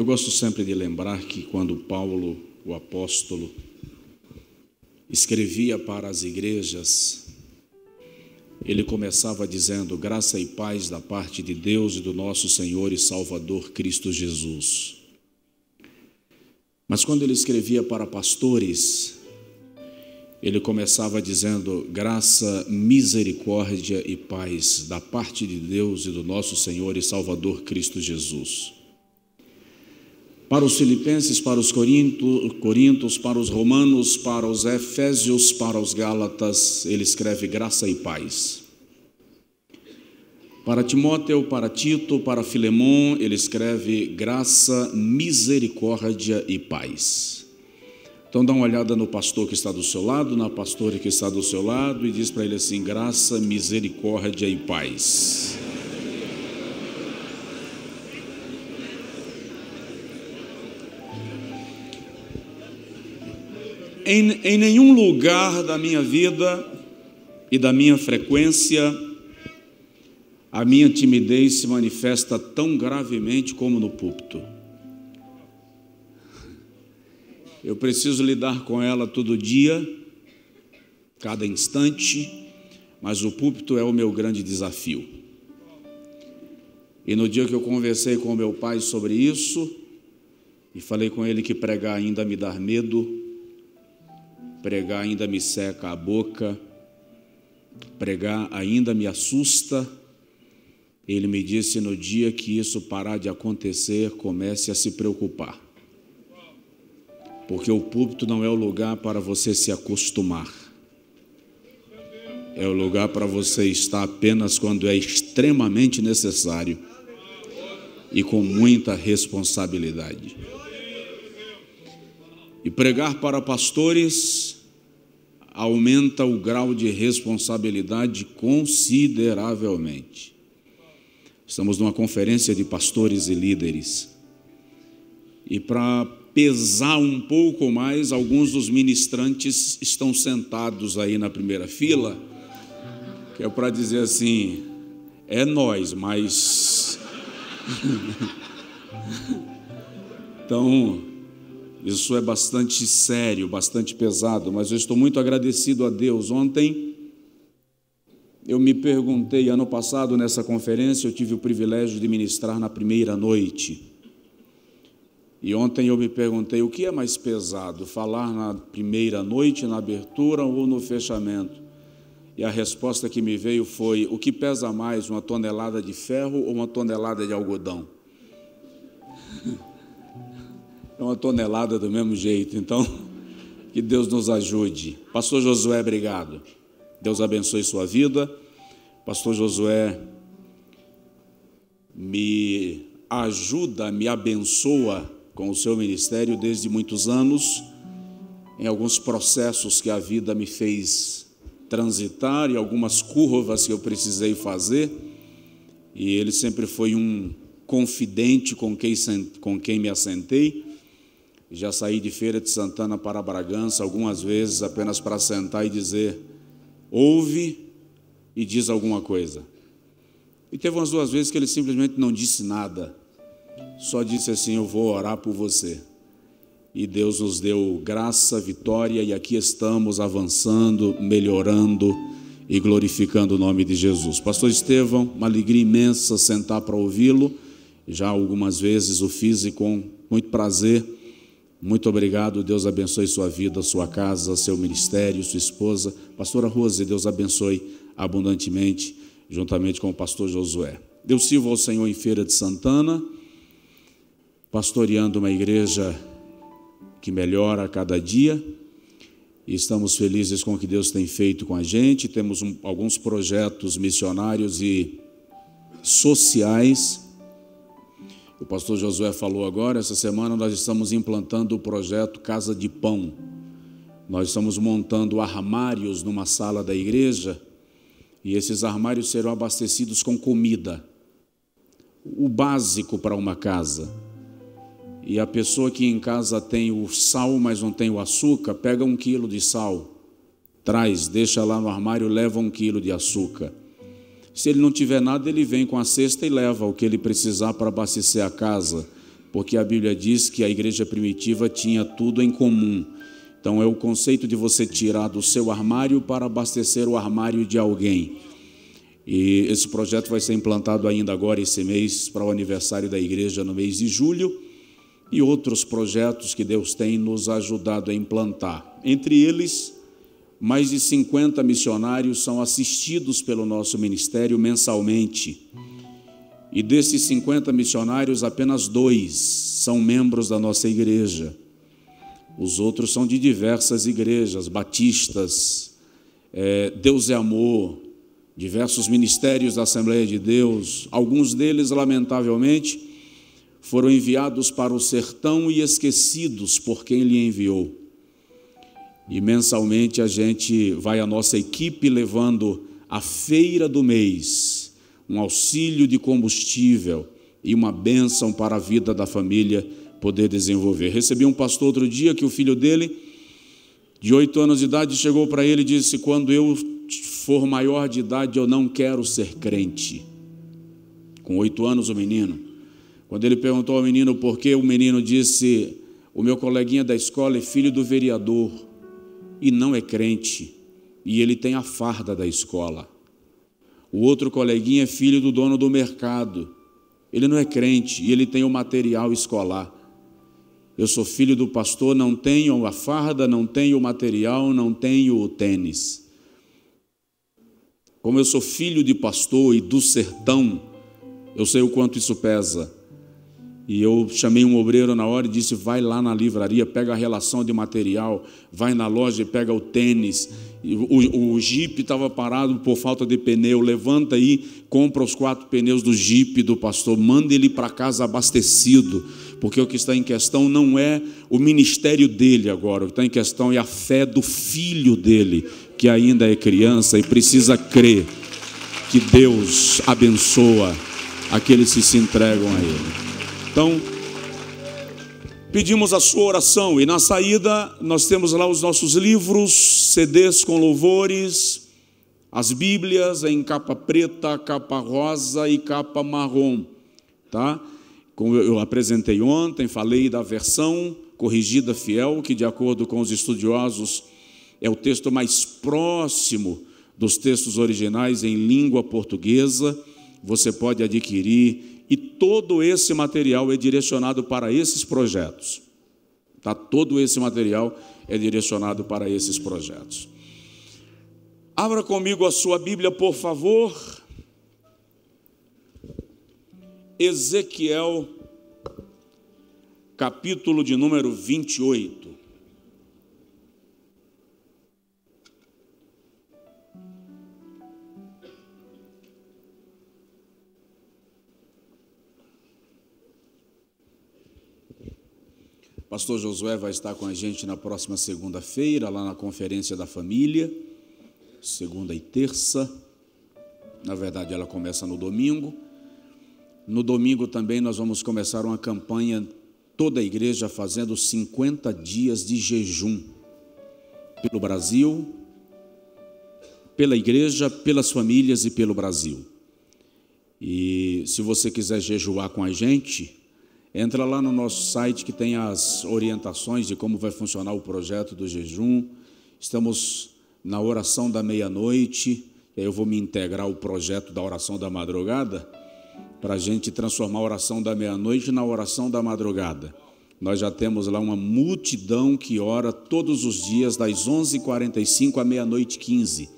Eu gosto sempre de lembrar que quando Paulo, o apóstolo, escrevia para as igrejas, ele começava dizendo: graça e paz da parte de Deus e do nosso Senhor e Salvador Cristo Jesus. Mas quando ele escrevia para pastores, ele começava dizendo: graça, misericórdia e paz da parte de Deus e do nosso Senhor e Salvador Cristo Jesus. Para os filipenses, para os coríntios, para os romanos, para os efésios, para os gálatas, ele escreve graça e paz. Para Timóteo, para Tito, para Filemon, ele escreve graça, misericórdia e paz. Então dá uma olhada no pastor que está do seu lado, na pastora que está do seu lado, e diz para ele assim: graça, misericórdia e paz. Em nenhum lugar da minha vida e da minha frequência, a minha timidez se manifesta tão gravemente como no púlpito. Eu preciso lidar com ela todo dia, cada instante, mas o púlpito é o meu grande desafio. E no dia que eu conversei com meu pai sobre isso, e falei com ele que pregar ainda me dá medo, pregar ainda me seca a boca, pregar ainda me assusta, ele me disse: no dia que isso parar de acontecer, comece a se preocupar. Porque o púlpito não é o lugar para você se acostumar. É o lugar para você estar apenas quando é extremamente necessário e com muita responsabilidade. E pregar para pastores aumenta o grau de responsabilidade consideravelmente. Estamos numa conferência de pastores e líderes. E para pesar um pouco mais, alguns dos ministrantes estão sentados aí na primeira fila, que é para dizer assim: é nós, mas... Então, isso é bastante sério, bastante pesado, mas eu estou muito agradecido a Deus. Ontem eu me perguntei, ano passado nessa conferência eu tive o privilégio de ministrar na primeira noite. E ontem eu me perguntei: o que é mais pesado, falar na primeira noite, na abertura ou no fechamento? E a resposta que me veio foi: o que pesa mais, uma tonelada de ferro ou uma tonelada de algodão? É uma tonelada do mesmo jeito. Então, que Deus nos ajude. Pastor Josué, obrigado. Deus abençoe sua vida. Pastor Josué me ajuda, me abençoa com o seu ministério desde muitos anos, em alguns processos que a vida me fez transitar e algumas curvas que eu precisei fazer, e ele sempre foi um confidente com quem me assentei. Já saí de Feira de Santana para Bragança algumas vezes apenas para sentar e dizer: ouve e diz alguma coisa. E teve umas 2 vezes que ele simplesmente não disse nada, só disse assim: eu vou orar por você. E Deus nos deu graça, vitória, e aqui estamos avançando, melhorando e glorificando o nome de Jesus. Pastor Estevão, uma alegria imensa sentar para ouvi-lo. Já algumas vezes o fiz e com muito prazer. Muito obrigado. Deus abençoe sua vida, sua casa, seu ministério, sua esposa. Pastora Rose, Deus abençoe abundantemente, juntamente com o pastor Josué. Eu sirvo ao Senhor em Feira de Santana, pastoreando uma igreja que melhora a cada dia, e estamos felizes com o que Deus tem feito com a gente. Temos alguns projetos missionários e sociais. O pastor Josué falou agora, essa semana nós estamos implantando o projeto Casa de Pão. Nós estamos montando armários numa sala da igreja, e esses armários serão abastecidos com comida, o básico para uma casa. E a pessoa que em casa tem o sal, mas não tem o açúcar, pega 1 quilo de sal, traz, deixa lá no armário, leva 1 quilo de açúcar. Se ele não tiver nada, ele vem com a cesta e leva o que ele precisar para abastecer a casa. porque a Bíblia diz que a igreja primitiva tinha tudo em comum. Então é o conceito de você tirar do seu armário para abastecer o armário de alguém. E esse projeto vai ser implantado ainda agora esse mês, para o aniversário da igreja no mês de julho, e outros projetos que Deus tem nos ajudado a implantar. Entre eles, mais de 50 missionários são assistidos pelo nosso ministério mensalmente. E desses 50 missionários, apenas 2 são membros da nossa igreja. Os outros são de diversas igrejas, batistas, Deus é Amor, diversos ministérios da Assembleia de Deus. Alguns deles, lamentavelmente, foram enviados para o sertão e esquecidos por quem lhe enviou. E mensalmente a nossa equipe levando a feira do mês, um auxílio de combustível e uma bênção para a vida da família poder desenvolver. Recebi um pastor outro dia que o filho dele, de 8 anos de idade, chegou para ele e disse: quando eu for maior de idade, eu não quero ser crente. Com 8 anos o menino. Quando ele perguntou ao menino por quê, o menino disse: o meu coleguinha da escola é filho do vereador e não é crente, e ele tem a farda da escola. O outro coleguinha é filho do dono do mercado, ele não é crente e ele tem o material escolar. Eu sou filho do pastor, não tenho a farda, não tenho o material, não tenho o tênis. Como eu sou filho de pastor e do sertão, eu sei o quanto isso pesa. E eu chamei um obreiro na hora e disse: vai lá na livraria, pega a relação de material, vai na loja e pega o tênis. O Jeep estava parado por falta de pneu, levanta aí, compra os 4 pneus do Jeep do pastor, manda ele para casa abastecido, porque o que está em questão não é o ministério dele agora, o que está em questão é a fé do filho dele, que ainda é criança e precisa crer que Deus abençoa aqueles que se entregam a ele. Então, pedimos a sua oração e na saída nós temos lá os nossos livros, CDs com louvores, as Bíblias em capa preta, capa rosa e capa marrom, tá? Como eu apresentei ontem, falei da versão corrigida fiel, que de acordo com os estudiosos é o texto mais próximo dos textos originais em língua portuguesa. Você pode adquirir. E todo esse material é direcionado para esses projetos. Tá? Todo esse material é direcionado para esses projetos. Abra comigo a sua Bíblia, por favor. Ezequiel, capítulo de número 28. Pastor Josué vai estar com a gente na próxima segunda-feira, lá na Conferência da Família, segunda e terça. Na verdade, ela começa no domingo. No domingo também nós vamos começar uma campanha, toda a igreja fazendo 50 dias de jejum, pelo Brasil, pela igreja, pelas famílias e pelo Brasil. E se você quiser jejuar com a gente, entra lá no nosso site que tem as orientações de como vai funcionar o projeto do jejum. Estamos na oração da meia-noite, e aí eu vou me integrar ao projeto da oração da madrugada, para a gente transformar a oração da meia-noite na oração da madrugada. Nós já temos lá uma multidão que ora todos os dias, das 11h45 à meia-noite 15.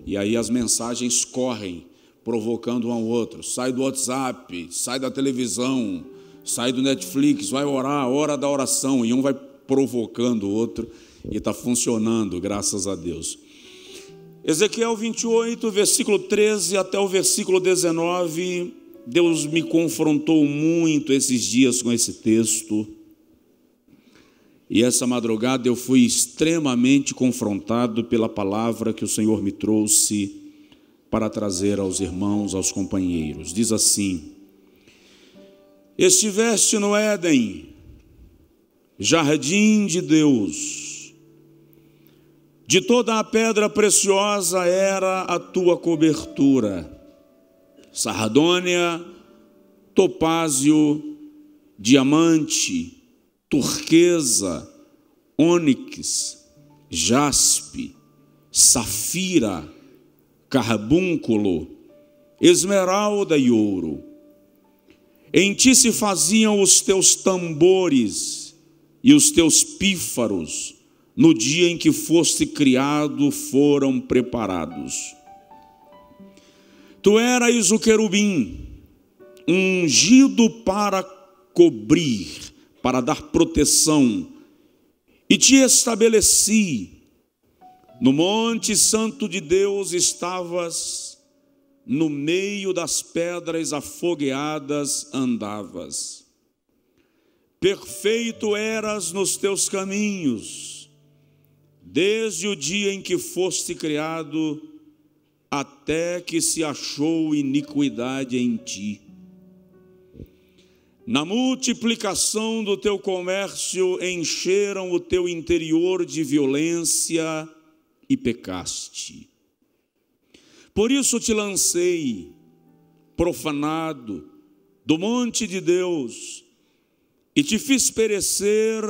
E aí as mensagens correm, provocando um ao outro. Sai do WhatsApp, sai da televisão, sai do Netflix, vai orar, hora da oração, e um vai provocando o outro, e está funcionando, graças a Deus. Ezequiel 28, versículo 13 até o versículo 19, Deus me confrontou muito esses dias com esse texto, e essa madrugada eu fui extremamente confrontado pela palavra que o Senhor me trouxe para trazer aos irmãos, aos companheiros. Diz assim: estiveste no Éden, jardim de Deus, de toda a pedra preciosa era a tua cobertura, sardônia, topázio, diamante, turquesa, ônix, jaspe, safira, carbúnculo, esmeralda e ouro. Em ti se faziam os teus tambores e os teus pífaros, no dia em que foste criado, foram preparados. Tu eras o querubim, ungido para cobrir, para dar proteção, e te estabeleci. No monte santo de Deus estavas, no meio das pedras afogueadas andavas. Perfeito eras nos teus caminhos, desde o dia em que foste criado, até que se achou iniquidade em ti. Na multiplicação do teu comércio encheram o teu interior de violência e pecaste. Por isso te lancei, profanado, do monte de Deus, e te fiz perecer,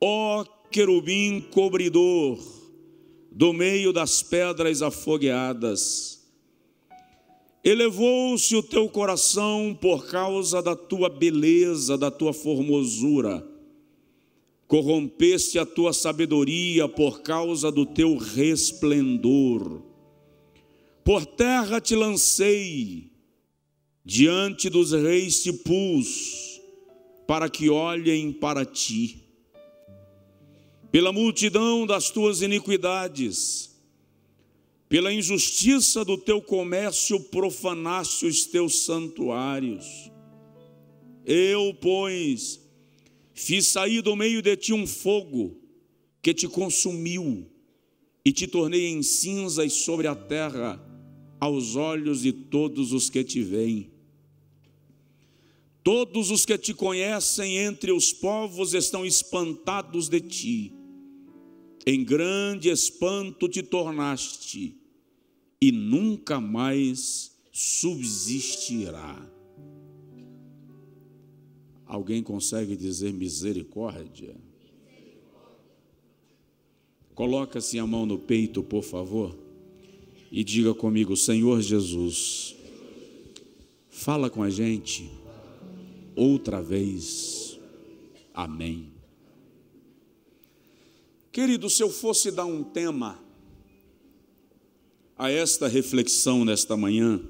ó querubim cobridor, do meio das pedras afogueadas. Elevou-se o teu coração por causa da tua beleza, da tua formosura. Corrompeste a tua sabedoria por causa do teu resplendor. Por terra te lancei, diante dos reis te pus, para que olhem para ti. Pela multidão das tuas iniquidades, pela injustiça do teu comércio, profanaste os teus santuários. Eu, pois, fiz sair do meio de ti um fogo que te consumiu e te tornei em cinzas sobre a terra, aos olhos de todos os que te veem. Todos os que te conhecem entre os povos estão espantados de ti. Em grande espanto te tornaste, e nunca mais subsistirá. Alguém consegue dizer misericórdia? Coloca-se a mão no peito, por favor, e diga comigo: Senhor Jesus, fala com a gente outra vez. Amém. Querido, se eu fosse dar um tema a esta reflexão nesta manhã,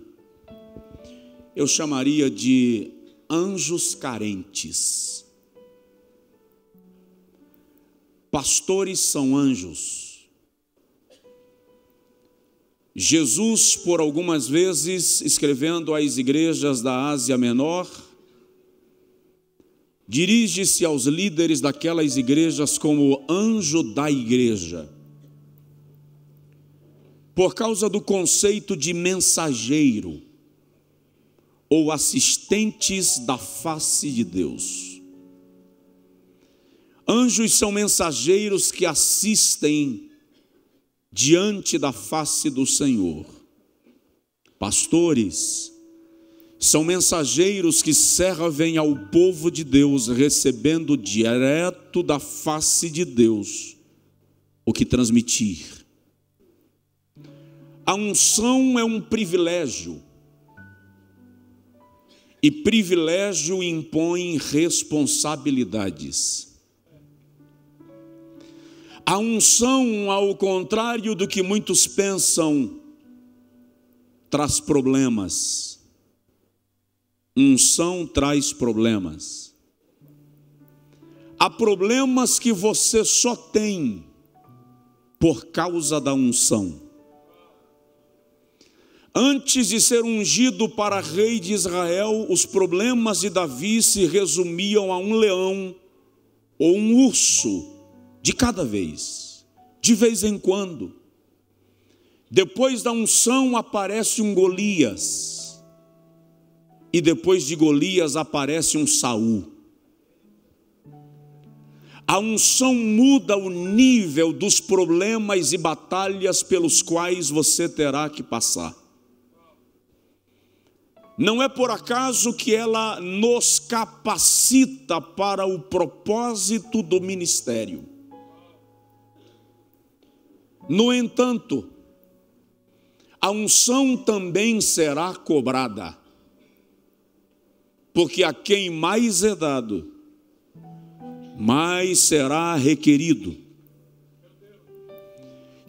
eu chamaria de anjos carentes. Pastores são anjos. Jesus, por algumas vezes, escrevendo às igrejas da Ásia Menor, dirige-se aos líderes daquelas igrejas como anjo da igreja, por causa do conceito de mensageiro ou assistentes da face de Deus. Anjos são mensageiros que assistem diante da face do Senhor. Pastores são mensageiros que servem ao povo de Deus, recebendo direto da face de Deus o que transmitir. A unção é um privilégio, e privilégio impõe responsabilidades. A unção, ao contrário do que muitos pensam, traz problemas. Unção traz problemas. Há problemas que você só tem por causa da unção. Antes de ser ungido para rei de Israel, os problemas de Davi se resumiam a um leão ou um urso de cada vez, de vez em quando. Depois da unção aparece um Golias, e depois de Golias aparece um Saul. A unção muda o nível dos problemas e batalhas pelos quais você terá que passar. Não é por acaso que ela nos capacita para o propósito do ministério. No entanto, a unção também será cobrada, porque a quem mais é dado, mais será requerido.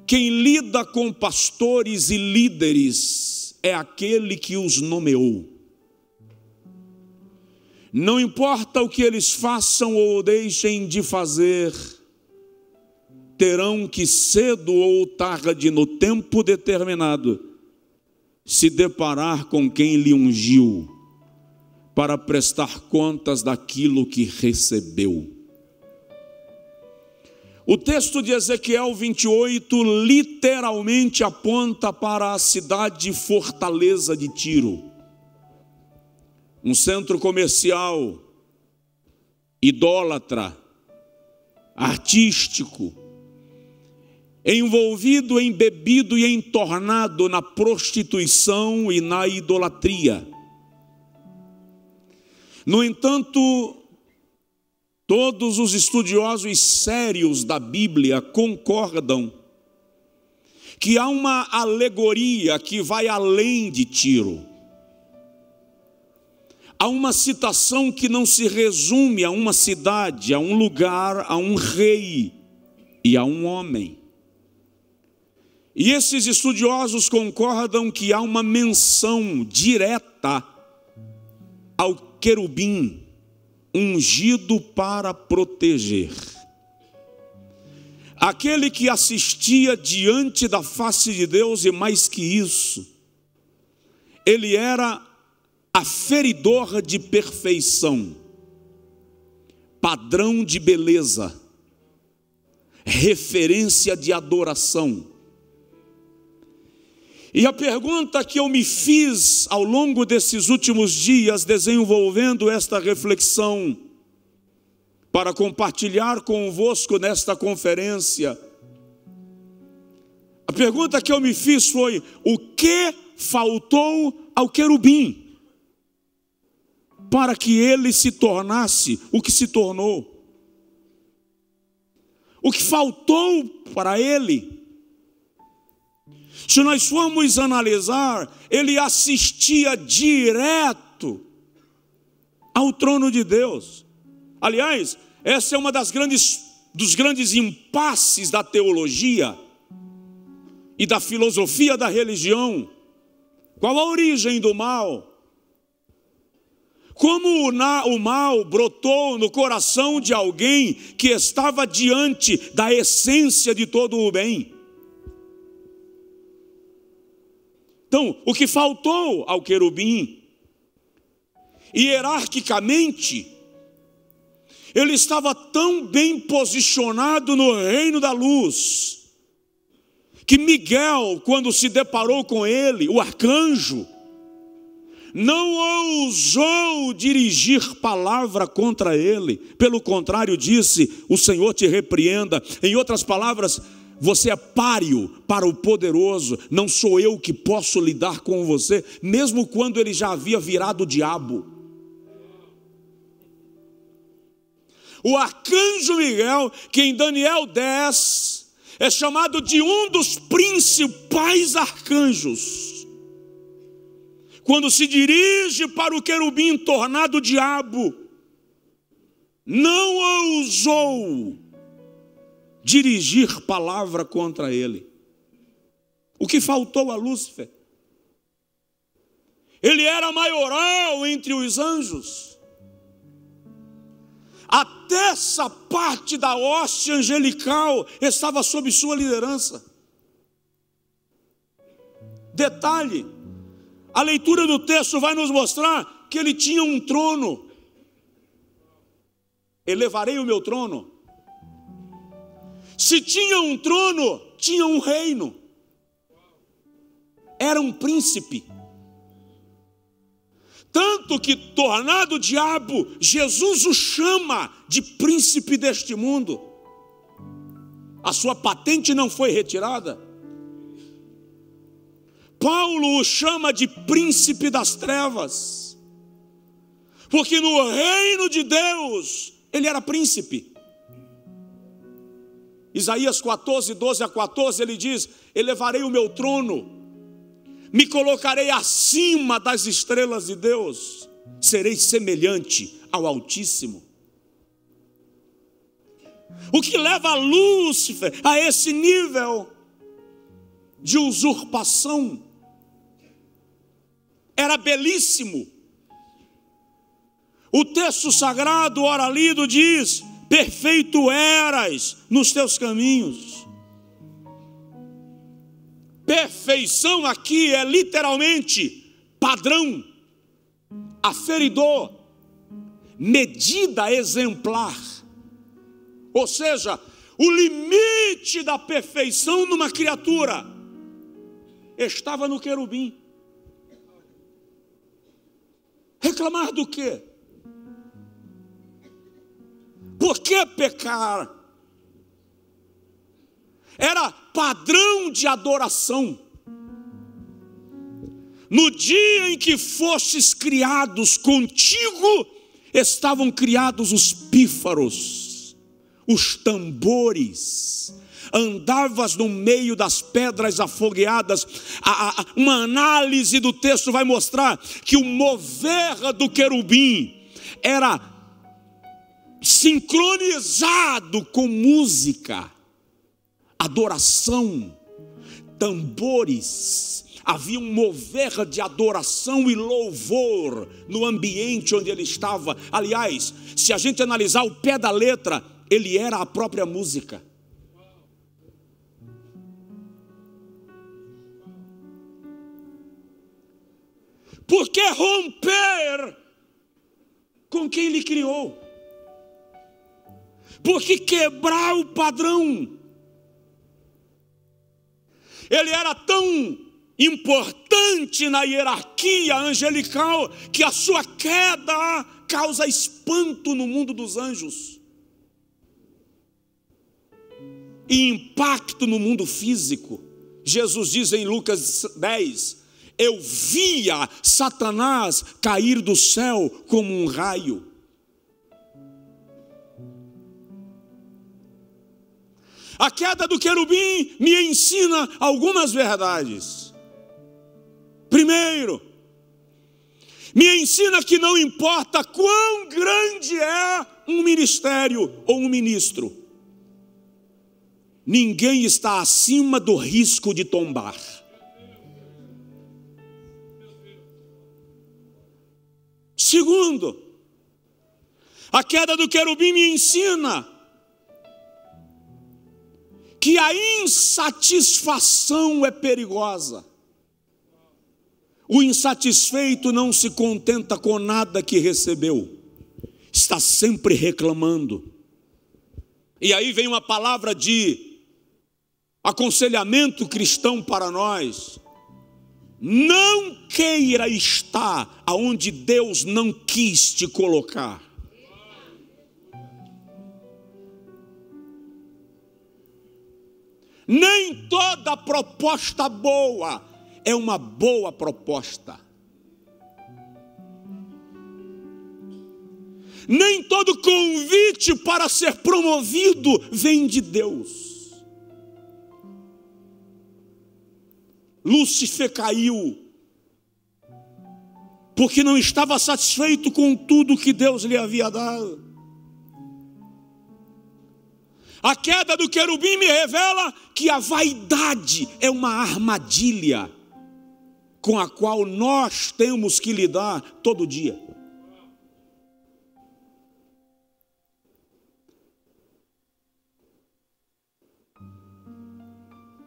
Quem lida com pastores e líderes é aquele que os nomeou. Não importa o que eles façam ou deixem de fazer, terão que cedo ou tarde, no tempo determinado, se deparar com quem lhe ungiu, para prestar contas daquilo que recebeu. O texto de Ezequiel 28 literalmente aponta para a cidade fortaleza de Tiro, um centro comercial, idólatra, artístico, envolvido, embebido e entornado na prostituição e na idolatria. No entanto, todos os estudiosos sérios da Bíblia concordam que há uma alegoria que vai além de Tiro. Há uma citação que não se resume a uma cidade, a um lugar, a um rei e a um homem. E esses estudiosos concordam que há uma menção direta ao querubim ungido para proteger. Aquele que assistia diante da face de Deus, e mais que isso, ele era aferidor de perfeição, padrão de beleza, referência de adoração. E a pergunta que eu me fiz ao longo desses últimos dias, desenvolvendo esta reflexão, para compartilhar convosco nesta conferência, a pergunta que eu me fiz foi: o que faltou ao querubim para que ele se tornasse o que se tornou? O que faltou para ele? Se nós formos analisar, ele assistia direto ao trono de Deus. Aliás, essa é uma dos grandes impasses da teologia e da filosofia da religião. Qual a origem do mal? Como o mal brotou no coração de alguém que estava diante da essência de todo o bem? Então, o que faltou ao querubim, hierarquicamente, ele estava tão bem posicionado no reino da luz, que Miguel, quando se deparou com ele, o arcanjo, não ousou dirigir palavra contra ele. Pelo contrário, disse: o Senhor te repreenda. Em outras palavras, você é páreo para o poderoso, não sou eu que posso lidar com você, mesmo quando ele já havia virado o diabo. O arcanjo Miguel, que em Daniel 10 é chamado de um dos principais arcanjos, quando se dirige para o querubim tornado diabo, não ousou dirigir palavra contra ele. O que faltou a Lúcifer? Ele era maioral entre os anjos. Até essa parte da hoste angelical estava sob sua liderança. Detalhe, a leitura do texto vai nos mostrar que ele tinha um trono. Elevarei o meu trono. Se tinha um trono, tinha um reino. Era um príncipe. Tanto que, tornado diabo, Jesus o chama de príncipe deste mundo. A sua patente não foi retirada. Paulo o chama de príncipe das trevas, porque no reino de Deus ele era príncipe. Isaías 14, 12 a 14, ele diz: elevarei o meu trono, me colocarei acima das estrelas de Deus, serei semelhante ao Altíssimo. O que leva Lúcifer a esse nível de usurpação era belíssimo. O texto sagrado, ora lido, diz: perfeito eras nos teus caminhos. Perfeição aqui é literalmente padrão, aferidor, medida exemplar. Ou seja, o limite da perfeição numa criatura estava no querubim. Reclamar do quê? Por que pecar? Era padrão de adoração. No dia em que fostes criados, contigo estavam criados os pífaros, os tambores. Andavas no meio das pedras afogueadas. Uma análise do texto vai mostrar que o mover do querubim era sincronizado com música, adoração, tambores. Havia um mover de adoração e louvor no ambiente onde ele estava. Aliás, se a gente analisar o pé da letra, ele era a própria música. Por que romper com quem lhe criou? Por que quebrar o padrão? Ele era tão importante na hierarquia angelical que a sua queda causa espanto no mundo dos anjos e impacto no mundo físico. Jesus diz em Lucas 10: eu via Satanás cair do céu como um raio. A queda do querubim me ensina algumas verdades. Primeiro, me ensina que não importa quão grande é um ministério ou um ministro, ninguém está acima do risco de tombar. Segundo, a queda do querubim me ensina que a insatisfação é perigosa. O insatisfeito não se contenta com nada que recebeu, está sempre reclamando. E aí vem uma palavra de aconselhamento cristão para nós: não queira estar aonde Deus não quis te colocar. Nem toda proposta boa é uma boa proposta. Nem todo convite para ser promovido vem de Deus. Lúcifer caiu porque não estava satisfeito com tudo que Deus lhe havia dado. A queda do querubim me revela que a vaidade é uma armadilha com a qual nós temos que lidar todo dia.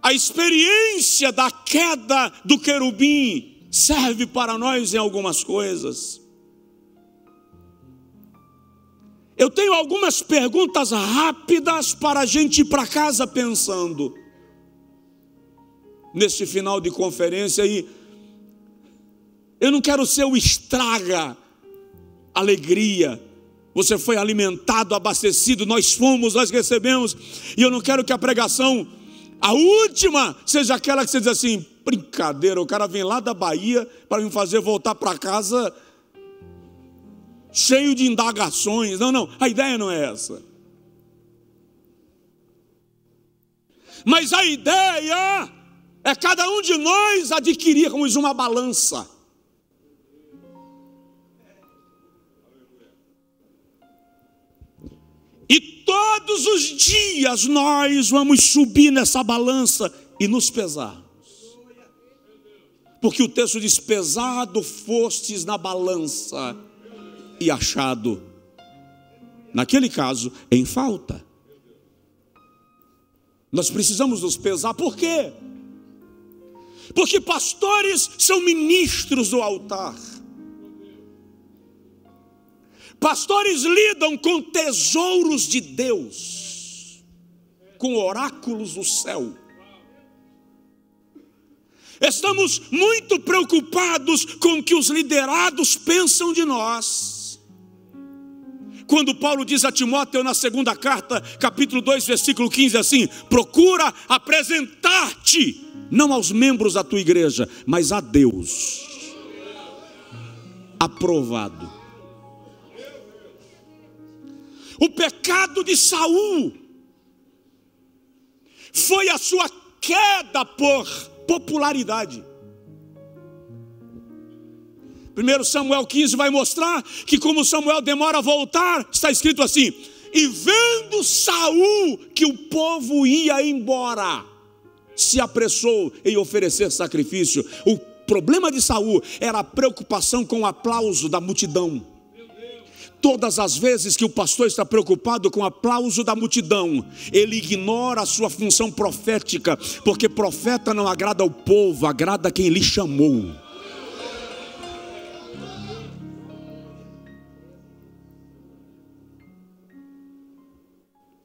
A experiência da queda do querubim serve para nós em algumas coisas. Eu tenho algumas perguntas rápidas para a gente ir para casa pensando neste final de conferência. E eu não quero ser o estraga alegria. Você foi alimentado, abastecido, nós fomos, nós recebemos. E eu não quero que a pregação A última seja aquela que você diz assim: brincadeira, o cara vem lá da Bahia para me fazer voltar para casa cheio de indagações. Não, a ideia não é essa. Mas a ideia é cada um de nós adquirirmos uma balança. E todos os dias nós vamos subir nessa balança e nos pesarmos. Porque o texto diz: pesado fostes na balança e achado, naquele caso, em falta. Nós precisamos nos pesar. Por quê? Porque pastores são ministros do altar. Pastores lidam com tesouros de Deus, com oráculos do céu. Estamos muito preocupados com o que os liderados pensam de nós. Quando Paulo diz a Timóteo na segunda carta, capítulo 2, versículo 15, assim: procura apresentar-te, não aos membros da tua igreja, mas a Deus, aprovado. O pecado de Saul foi a sua queda por popularidade. 1 Samuel 15 vai mostrar que como Samuel demora a voltar, está escrito assim: e vendo Saul que o povo ia embora, se apressou em oferecer sacrifício. O problema de Saul era a preocupação com o aplauso da multidão. Todas as vezes que o pastor está preocupado com o aplauso da multidão, ele ignora a sua função profética, porque profeta não agrada ao povo, agrada quem lhe chamou.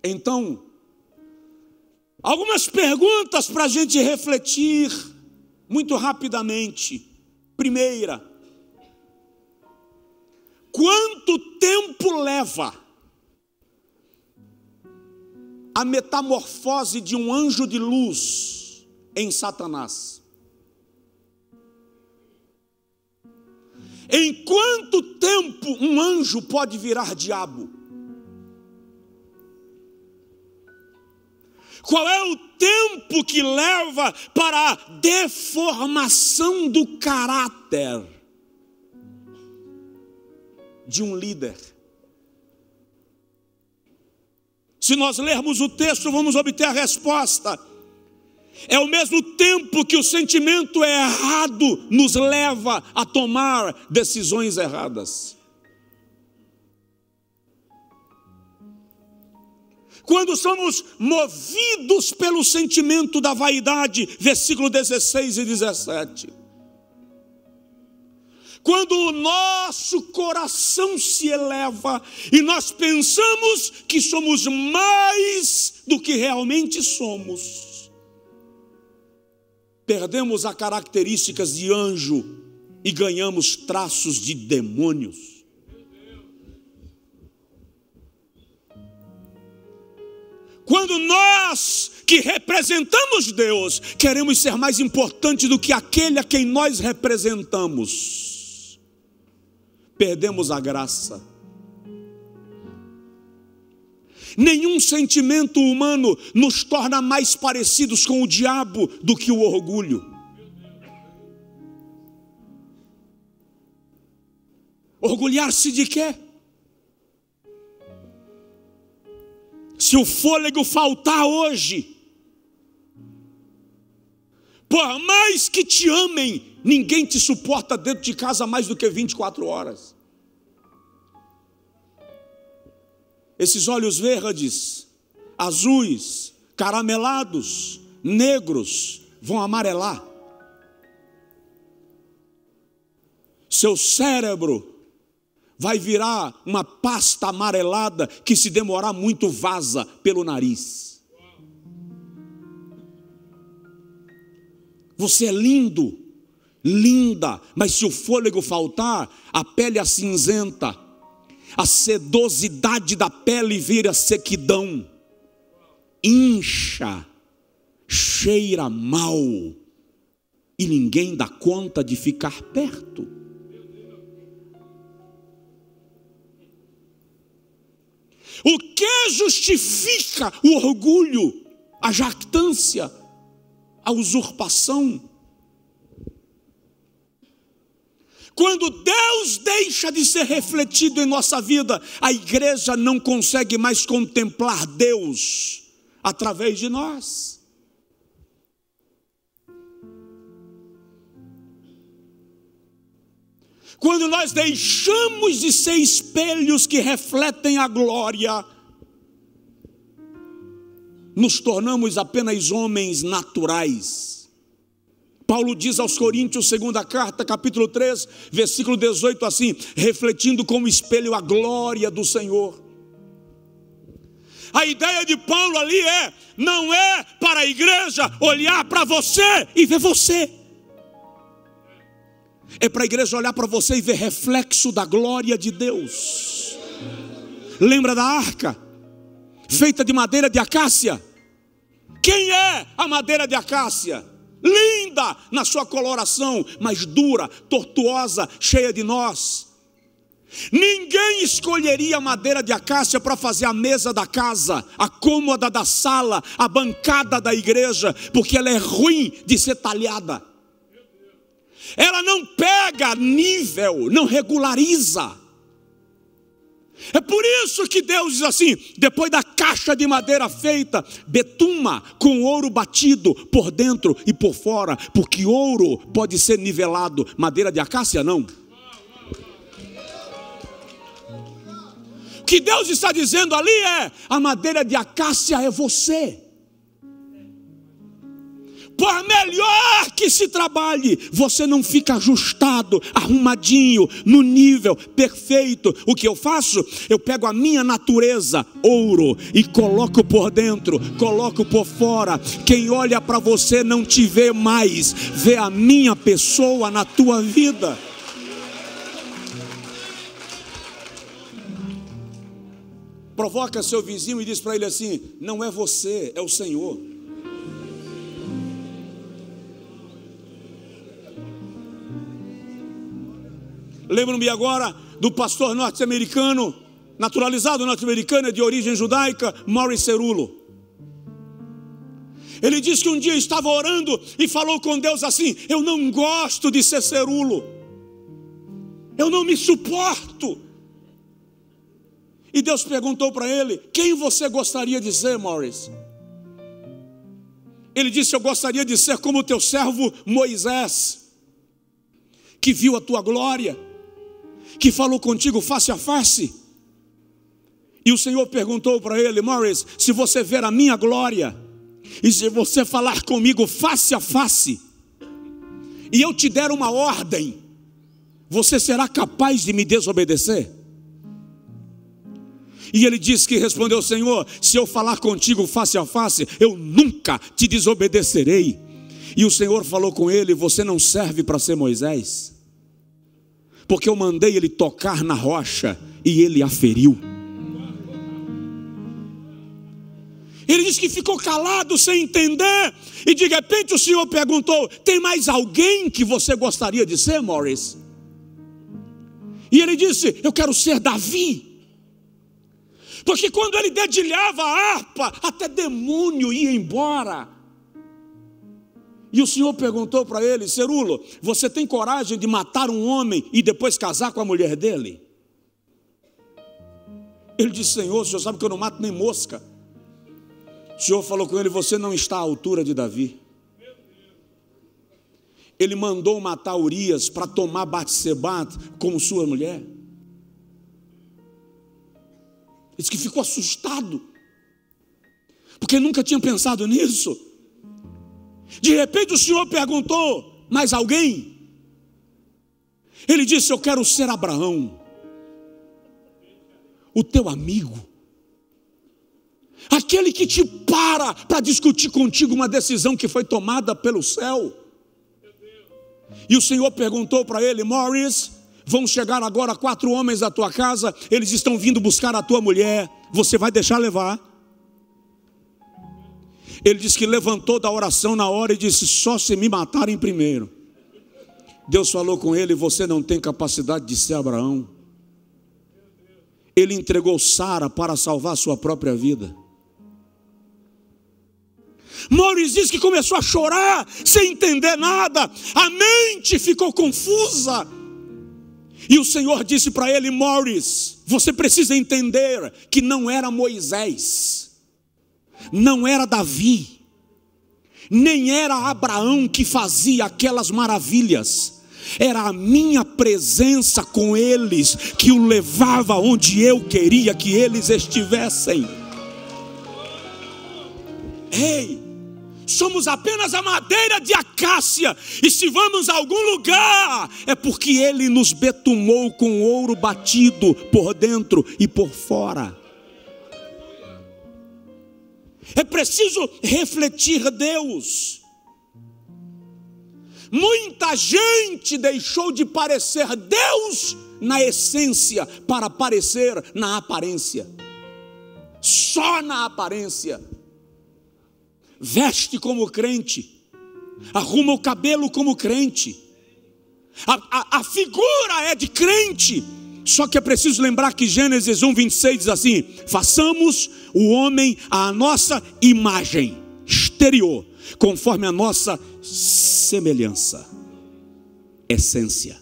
Então, algumas perguntas para a gente refletir muito rapidamente. Primeira: quanto tempo leva a metamorfose de um anjo de luz em Satanás? Em quanto tempo um anjo pode virar diabo? Qual é o tempo que leva para a deformação do caráter de um líder? Se nós lermos o texto, vamos obter a resposta. É o mesmo tempo que o sentimento errado nos leva a tomar decisões erradas. Quando somos movidos pelo sentimento da vaidade, versículo 16 e 17. Quando o nosso coração se eleva e nós pensamos que somos mais do que realmente somos, perdemos as características de anjo e ganhamos traços de demônios. Quando nós que representamos Deus queremos ser mais importantes do que aquele a quem nós representamos, perdemos a graça. Nenhum sentimento humano nos torna mais parecidos com o diabo do que o orgulho. Orgulhar-se de quê? Se o fôlego faltar hoje, por mais que te amem, ninguém te suporta dentro de casa mais do que 24 horas. Esses olhos verdes, azuis, caramelados, negros, vão amarelar. Seu cérebro vai virar uma pasta amarelada que, se demorar muito, vaza pelo nariz. Você é lindo, linda, mas se o fôlego faltar, a pele acinzenta, a sedosidade da pele vira sequidão, incha, cheira mal e ninguém dá conta de ficar perto. O que justifica o orgulho, a jactância, a usurpação? Quando Deus deixa de ser refletido em nossa vida, a igreja não consegue mais contemplar Deus através de nós. Quando nós deixamos de ser espelhos que refletem a glória, nos tornamos apenas homens naturais. Paulo diz aos Coríntios, segunda carta, capítulo 3, versículo 18, assim: refletindo como espelho a glória do Senhor. A ideia de Paulo ali não é para a igreja olhar para você e ver você. É para a igreja olhar para você e ver reflexo da glória de Deus. Lembra da arca? Feita de madeira de acácia. Quem é a madeira de acácia? Linda na sua coloração, mas dura, tortuosa, cheia de nós. Ninguém escolheria a madeira de acácia para fazer a mesa da casa, a cômoda da sala, a bancada da igreja, porque ela é ruim de ser talhada. Ela não pega nível, não regulariza. É por isso que Deus diz assim: depois da caixa de madeira feita, betuma com ouro batido por dentro e por fora, porque ouro pode ser nivelado, madeira de acácia não. O que Deus está dizendo ali a madeira de acácia é você. Por melhor que se trabalhe, você não fica ajustado, arrumadinho, no nível perfeito. O que eu faço? Eu pego a minha natureza, ouro, e coloco por dentro, coloco por fora. Quem olha para você não te vê mais, vê a minha pessoa na tua vida. Provoca seu vizinho e diz para ele assim: não é você, é o Senhor. Lembro-me agora do pastor norte-americano, naturalizado norte-americano, de origem judaica, Morris Cerullo. Ele disse que um dia estava orando e falou com Deus assim: eu não gosto de ser Cerullo, eu não me suporto. E Deus perguntou para ele: quem você gostaria de ser, Morris? Ele disse: eu gostaria de ser como o teu servo Moisés, que viu a tua glória, que falou contigo face a face. E o Senhor perguntou para ele: Morris, se você ver a minha glória, e se você falar comigo face a face, e eu te der uma ordem, você será capaz de me desobedecer? E ele disse que respondeu: Senhor, se eu falar contigo face a face, eu nunca te desobedecerei. E o Senhor falou com ele: você não serve para ser Moisés, porque eu mandei ele tocar na rocha e ele a feriu. Ele disse que ficou calado sem entender, e de repente o Senhor perguntou: tem mais alguém que você gostaria de ser, Morris? E ele disse: eu quero ser Davi. Porque quando ele dedilhava a harpa, até demônio ia embora. E o Senhor perguntou para ele: Cerullo, você tem coragem de matar um homem e depois casar com a mulher dele? Ele disse: Senhor, o Senhor sabe que eu não mato nem mosca. O Senhor falou com ele: você não está à altura de Davi. Ele mandou matar Urias para tomar Batseba como sua mulher. Ele disse que ficou assustado, porque nunca tinha pensado nisso. De repente o Senhor perguntou: mais alguém? Ele disse: eu quero ser Abraão, o teu amigo, aquele que te para discutir contigo uma decisão que foi tomada pelo céu. E o Senhor perguntou para ele: Morris, vão chegar agora 4 homens da tua casa, eles estão vindo buscar a tua mulher, você vai deixar levar? Ele diz que levantou da oração na hora e disse: só se me matarem primeiro. Deus falou com ele: você não tem capacidade de ser Abraão. Ele entregou Sara para salvar sua própria vida. Maurice diz que começou a chorar, sem entender nada, a mente ficou confusa. E o Senhor disse para ele: Maurice, você precisa entender que não era Moisés, não era Davi, nem era Abraão que fazia aquelas maravilhas. Era a minha presença com eles que o levava onde eu queria que eles estivessem. Ei, somos apenas a madeira de acácia, e se vamos a algum lugar, é porque Ele nos betumou com ouro batido por dentro e por fora. É preciso refletir Deus. Muita gente deixou de parecer Deus na essência para aparecer na aparência. Só na aparência. Veste como crente, arruma o cabelo como crente, a figura é de crente. Só que é preciso lembrar que Gênesis 1:26 diz assim: façamos o homem à nossa imagem exterior, conforme a nossa semelhança, essência.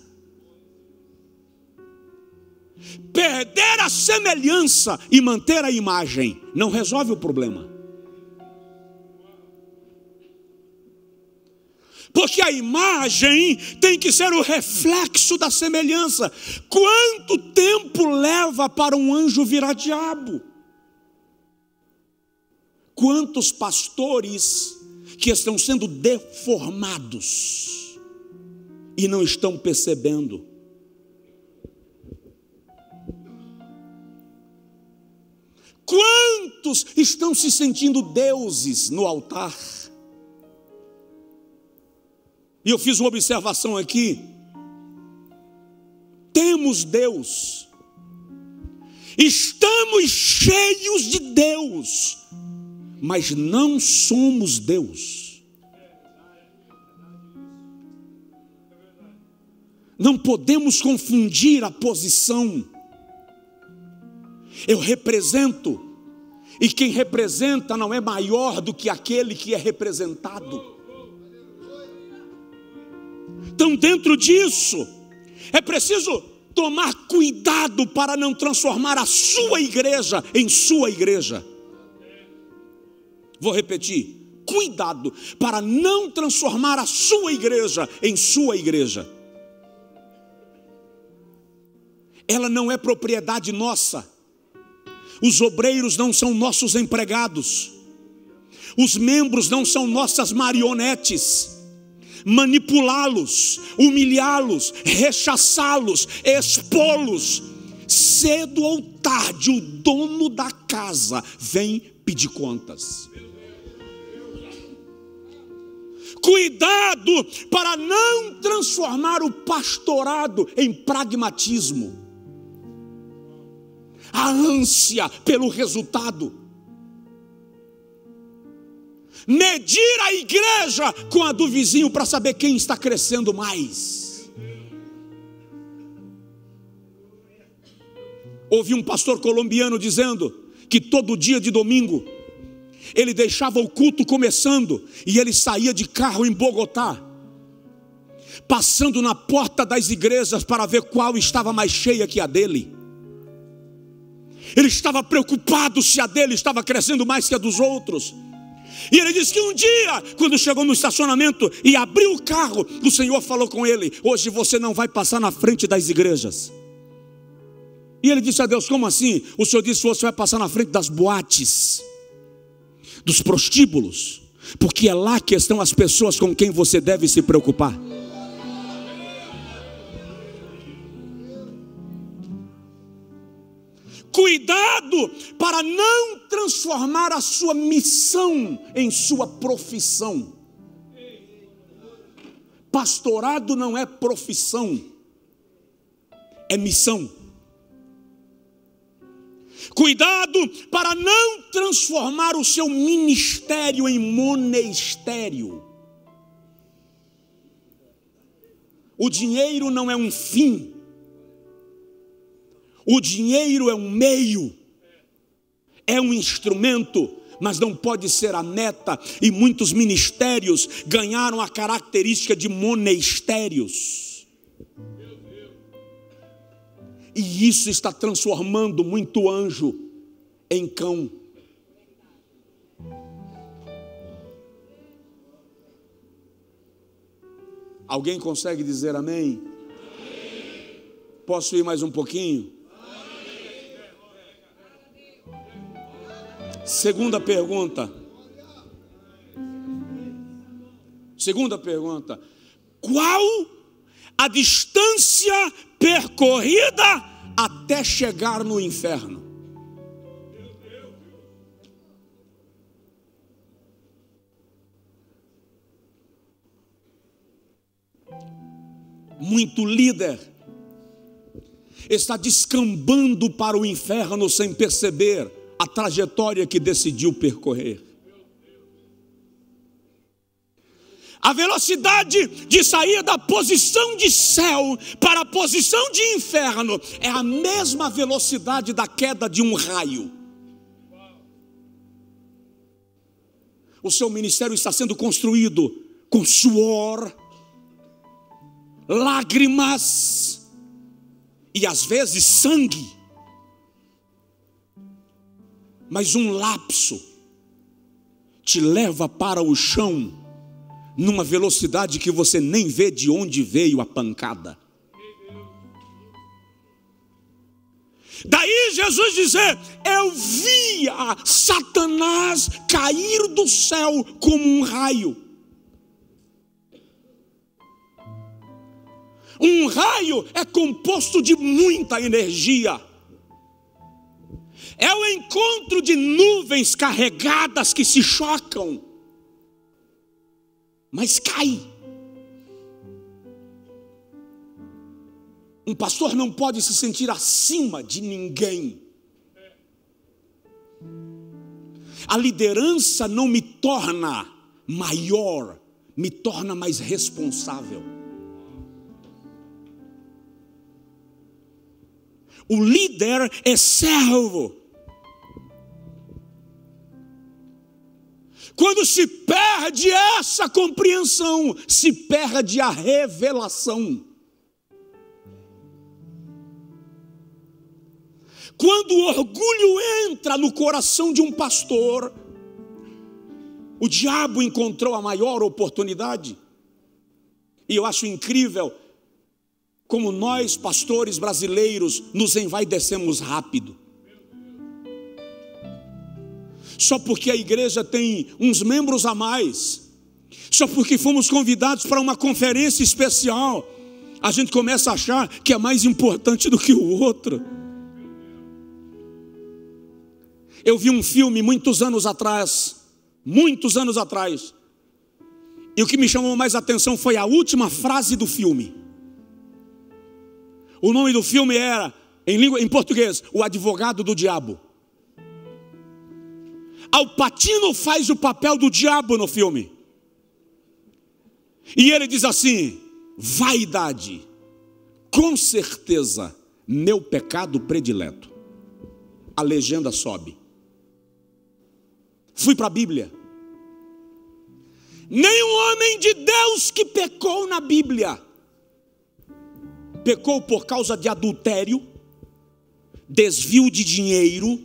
Perder a semelhança e manter a imagem não resolve o problema. Porque a imagem tem que ser o reflexo da semelhança. Quanto tempo leva para um anjo virar diabo? Quantos pastores que estão sendo deformados e não estão percebendo? Quantos estão se sentindo deuses no altar? E eu fiz uma observação aqui. Temos Deus, estamos cheios de Deus, mas não somos Deus. Não podemos confundir a posição. Eu represento, e quem representa não é maior do que aquele que é representado. Então, dentro disso, é preciso tomar cuidado para não transformar a sua igreja em sua igreja. Vou repetir: cuidado para não transformar a sua igreja em sua igreja. Ela não é propriedade nossa. Os obreiros não são nossos empregados. Os membros não são nossas marionetes. Manipulá-los, humilhá-los, rechaçá-los, expô-los, cedo ou tarde o dono da casa vem pedir contas. Cuidado para não transformar o pastorado em pragmatismo, a ânsia pelo resultado. Medir a igreja com a do vizinho para saber quem está crescendo mais. Ouvi um pastor colombiano dizendo que todo dia de domingo ele deixava o culto começando e ele saía de carro em Bogotá, passando na porta das igrejas para ver qual estava mais cheia que a dele. Ele estava preocupado se a dele estava crescendo mais que a dos outros. E ele disse que um dia, quando chegou no estacionamento e abriu o carro, o Senhor falou com ele: hoje você não vai passar na frente das igrejas. E ele disse a Deus: como assim? O Senhor disse que você vai passar na frente das boates, dos prostíbulos, porque é lá que estão as pessoas com quem você deve se preocupar. Cuidado para não transformar a sua missão em sua profissão. Pastorado não é profissão, é missão. Cuidado para não transformar o seu ministério em monestério. O dinheiro não é um fim. O dinheiro é um meio. É um instrumento, mas não pode ser a meta. E muitos ministérios ganharam a característica de monestérios. E isso está transformando muito anjo em cão. Alguém consegue dizer amém? Amém. Posso ir mais um pouquinho? Amém. Segunda pergunta. Qual a distância percorrida até chegar no inferno? Muito líder está descambando para o inferno sem perceber a trajetória que decidiu percorrer. A velocidade de sair da posição de céu para a posição de inferno é a mesma velocidade da queda de um raio. O seu ministério está sendo construído com suor, lágrimas e às vezes sangue. Mas um lapso te leva para o chão numa velocidade que você nem vê de onde veio a pancada. Daí Jesus dizer: eu via Satanás cair do céu como um raio. Um raio é composto de muita energia. É o encontro de nuvens carregadas que se chocam, mas cai. Um pastor não pode se sentir acima de ninguém. A liderança não me torna maior, me torna mais responsável. O líder é servo. Quando se perde essa compreensão, se perde a revelação. Quando o orgulho entra no coração de um pastor, o diabo encontrou a maior oportunidade. E eu acho incrível como nós, pastores brasileiros, nos envaidecemos rápido. Só porque a igreja tem uns membros a mais, só porque fomos convidados para uma conferência especial, a gente começa a achar que é mais importante do que o outro. Eu vi um filme muitos anos atrás, e o que me chamou mais a atenção foi a última frase do filme. O nome do filme era, em português, O Advogado do Diabo. Al Pacino faz o papel do diabo no filme. E ele diz assim: vaidade, com certeza, meu pecado predileto. A legenda sobe. Fui para a Bíblia. Nenhum homem de Deus que pecou na Bíblia pecou por causa de adultério, desvio de dinheiro,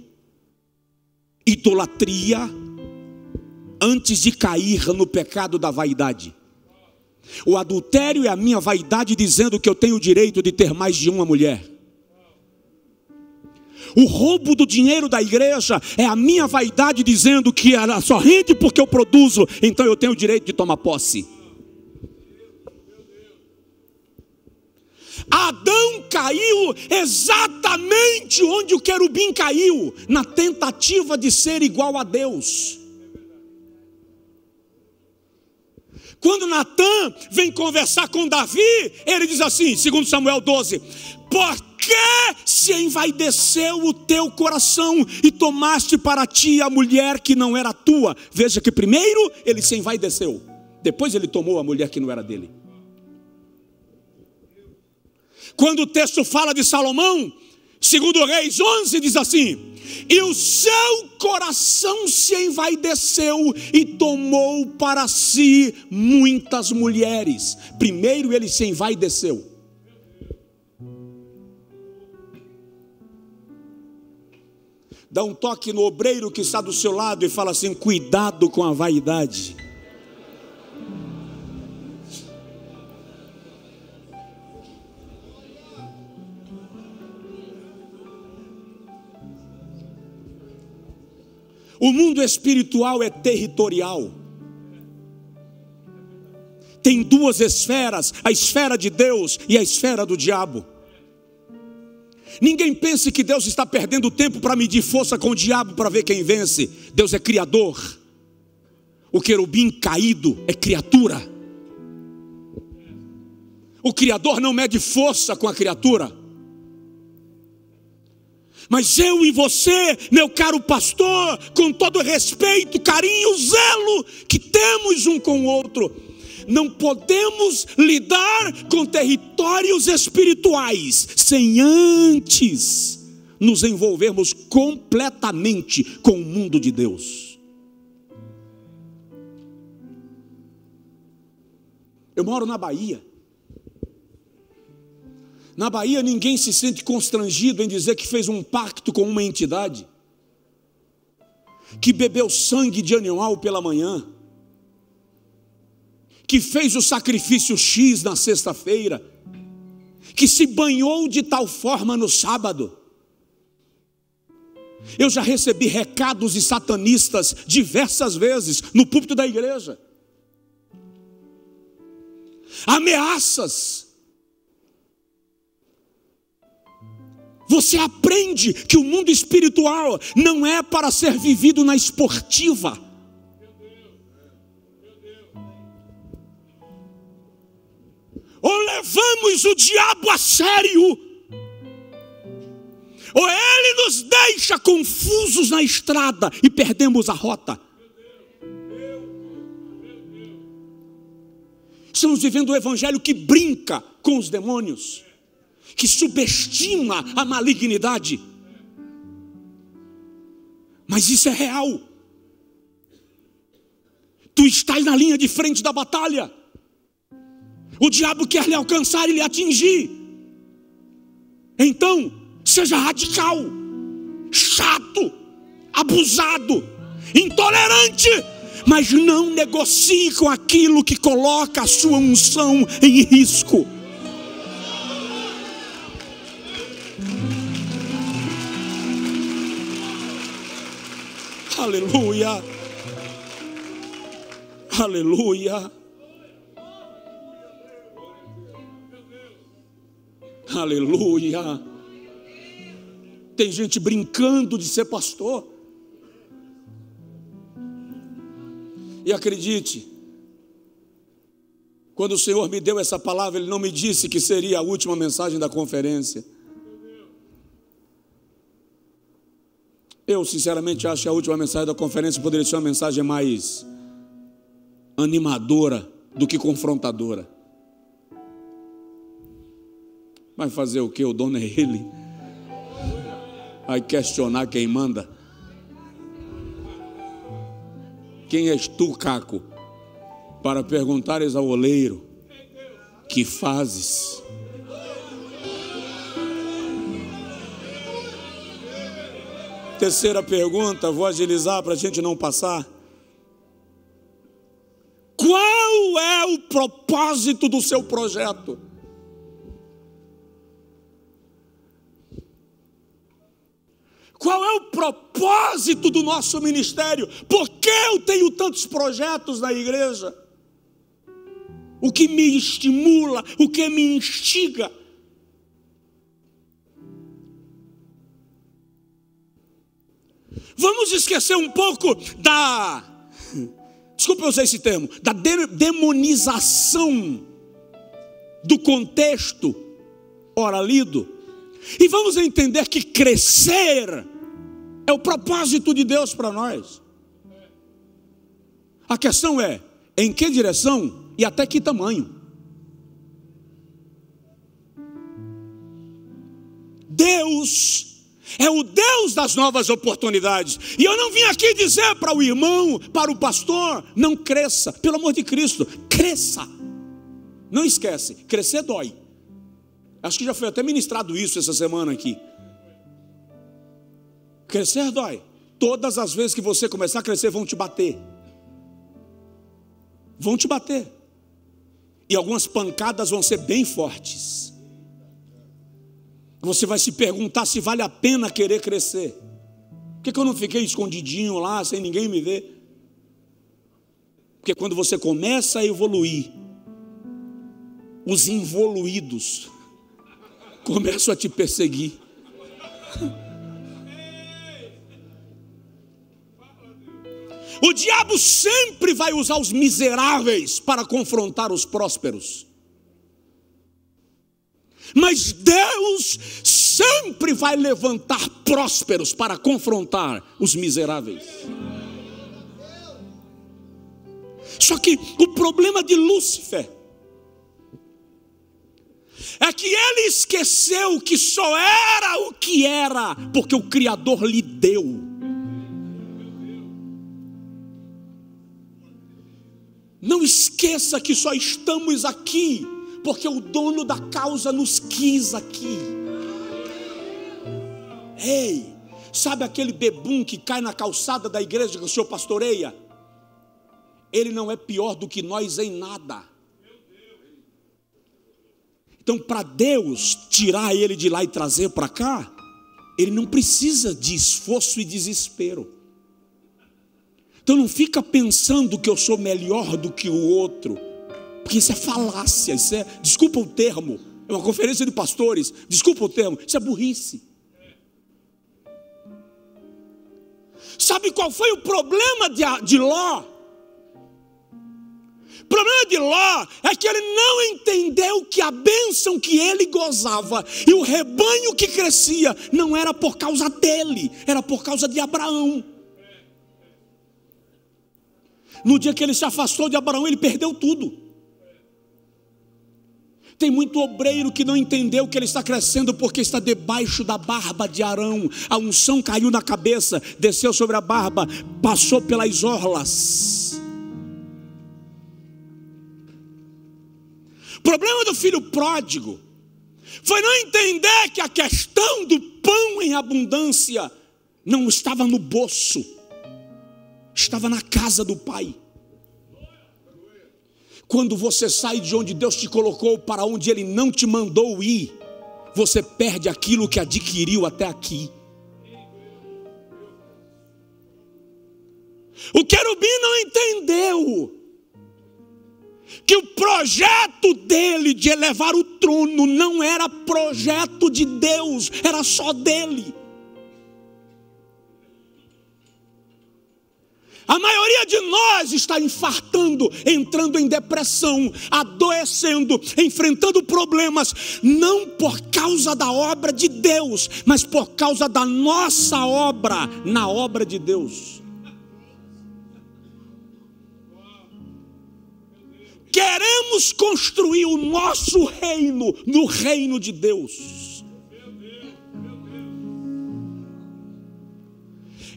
idolatria, antes de cair no pecado da vaidade. O adultério é a minha vaidade dizendo que eu tenho o direito de ter mais de uma mulher. O roubo do dinheiro da igreja é a minha vaidade dizendo que ela só rende porque eu produzo, então eu tenho o direito de tomar posse. Adão caiu exatamente onde o querubim caiu, na tentativa de ser igual a Deus. Quando Natã vem conversar com Davi, ele diz assim, segundo Samuel 12: por que se envaideceu o teu coração e tomaste para ti a mulher que não era tua? Veja que primeiro ele se envaideceu, depois ele tomou a mulher que não era dele. Quando o texto fala de Salomão, 2 Reis 11 diz assim: e o seu coração se envaideceu e tomou para si muitas mulheres. Primeiro ele se envaideceu. Dá um toque no obreiro que está do seu lado e fala assim: cuidado com a vaidade. O mundo espiritual é territorial. Tem duas esferas, a esfera de Deus e a esfera do diabo. Ninguém pense que Deus está perdendo tempo para medir força com o diabo para ver quem vence. Deus é criador. O querubim caído é criatura. O criador não mede força com a criatura. Mas eu e você, meu caro pastor, com todo respeito, carinho, zelo que temos um com o outro, não podemos lidar com territórios espirituais sem antes nos envolvermos completamente com o mundo de Deus. Eu moro na Bahia. Na Bahia ninguém se sente constrangido em dizer que fez um pacto com uma entidade, que bebeu sangue de animal pela manhã, que fez o sacrifício X na sexta-feira, que se banhou de tal forma no sábado. Eu já recebi recados de satanistas diversas vezes no púlpito da igreja, ameaças. Você aprende que o mundo espiritual não é para ser vivido na esportiva. Ou levamos o diabo a sério, ou ele nos deixa confusos na estrada e perdemos a rota. Estamos vivendo um evangelho que brinca com os demônios, que subestima a malignidade. Mas isso é real. Tu estás na linha de frente da batalha. O diabo quer lhe alcançar e lhe atingir. Então, seja radical, chato, abusado, intolerante, mas não negocie com aquilo que coloca a sua unção em risco. Aleluia, aleluia, aleluia. Tem gente brincando de ser pastor. E acredite, quando o Senhor me deu essa palavra, Ele não me disse que seria a última mensagem da conferência. Eu sinceramente acho que a última mensagem da conferência poderia ser uma mensagem mais animadora do que confrontadora. Vai fazer o que? O dono é Ele. Vai questionar quem manda. Quem és tu, Caco, para perguntares ao oleiro: que fazes? Terceira pergunta, vou agilizar para a gente não passar. Qual é o propósito do seu projeto? Qual é o propósito do nosso ministério? Por que eu tenho tantos projetos na igreja? O que me estimula, o que me instiga? Vamos esquecer um pouco desculpa eu usar esse termo, da demonização do contexto ora lido, E vamos entender que crescer é o propósito de Deus para nós. A questão é, em que direção e até que tamanho? Deus é o Deus das novas oportunidades. E eu não vim aqui dizer para o irmão, para o pastor, não cresça. Pelo amor de Cristo, cresça. Não esquece, crescer dói. Acho que já foi até ministrado isso essa semana aqui. Crescer dói. Todas as vezes que você começar a crescer, vão te bater. Vão te bater. E algumas pancadas vão ser bem fortes. Você vai se perguntar se vale a pena querer crescer. Por que eu não fiquei escondidinho lá, sem ninguém me ver? Porque quando você começa a evoluir, os involuídos começam a te perseguir. O diabo sempre vai usar os miseráveis para confrontar os prósperos. Mas Deus sempre vai levantar prósperos para confrontar os miseráveis. Só que o problema de Lúcifer é que ele esqueceu que só era o que era porque o Criador lhe deu. Não esqueça que só estamos aqui porque o dono da causa nos quis aqui. Ei, sabe aquele bebum que cai na calçada da igreja que o senhor pastoreia? Ele não é pior do que nós em nada. Então, para Deus tirar ele de lá e trazer para cá, ele não precisa de esforço e desespero. Então não fica pensando que eu sou melhor do que o outro, porque isso é falácia, isso é, desculpa o termo, é uma conferência de pastores, desculpa o termo, isso é burrice. Sabe qual foi o problema de Ló? O problema de Ló é que ele não entendeu que a bênção que ele gozava e o rebanho que crescia não era por causa dele, era por causa de Abraão. No dia que ele se afastou de Abraão, ele perdeu tudo. Tem muito obreiro que não entendeu que ele está crescendo porque está debaixo da barba de Arão. A unção caiu na cabeça, desceu sobre a barba, passou pelas orlas. O problema do filho pródigo foi não entender que a questão do pão em abundância não estava no bolso, estava na casa do Pai. Quando você sai de onde Deus te colocou para onde Ele não te mandou ir, você perde aquilo que adquiriu até aqui. O querubim não entendeu que o projeto dele de elevar o trono não era projeto de Deus, era só dele. A maioria de nós está infartando, entrando em depressão, adoecendo, enfrentando problemas, não por causa da obra de Deus, mas por causa da nossa obra na obra de Deus. Queremos construir o nosso reino no reino de Deus.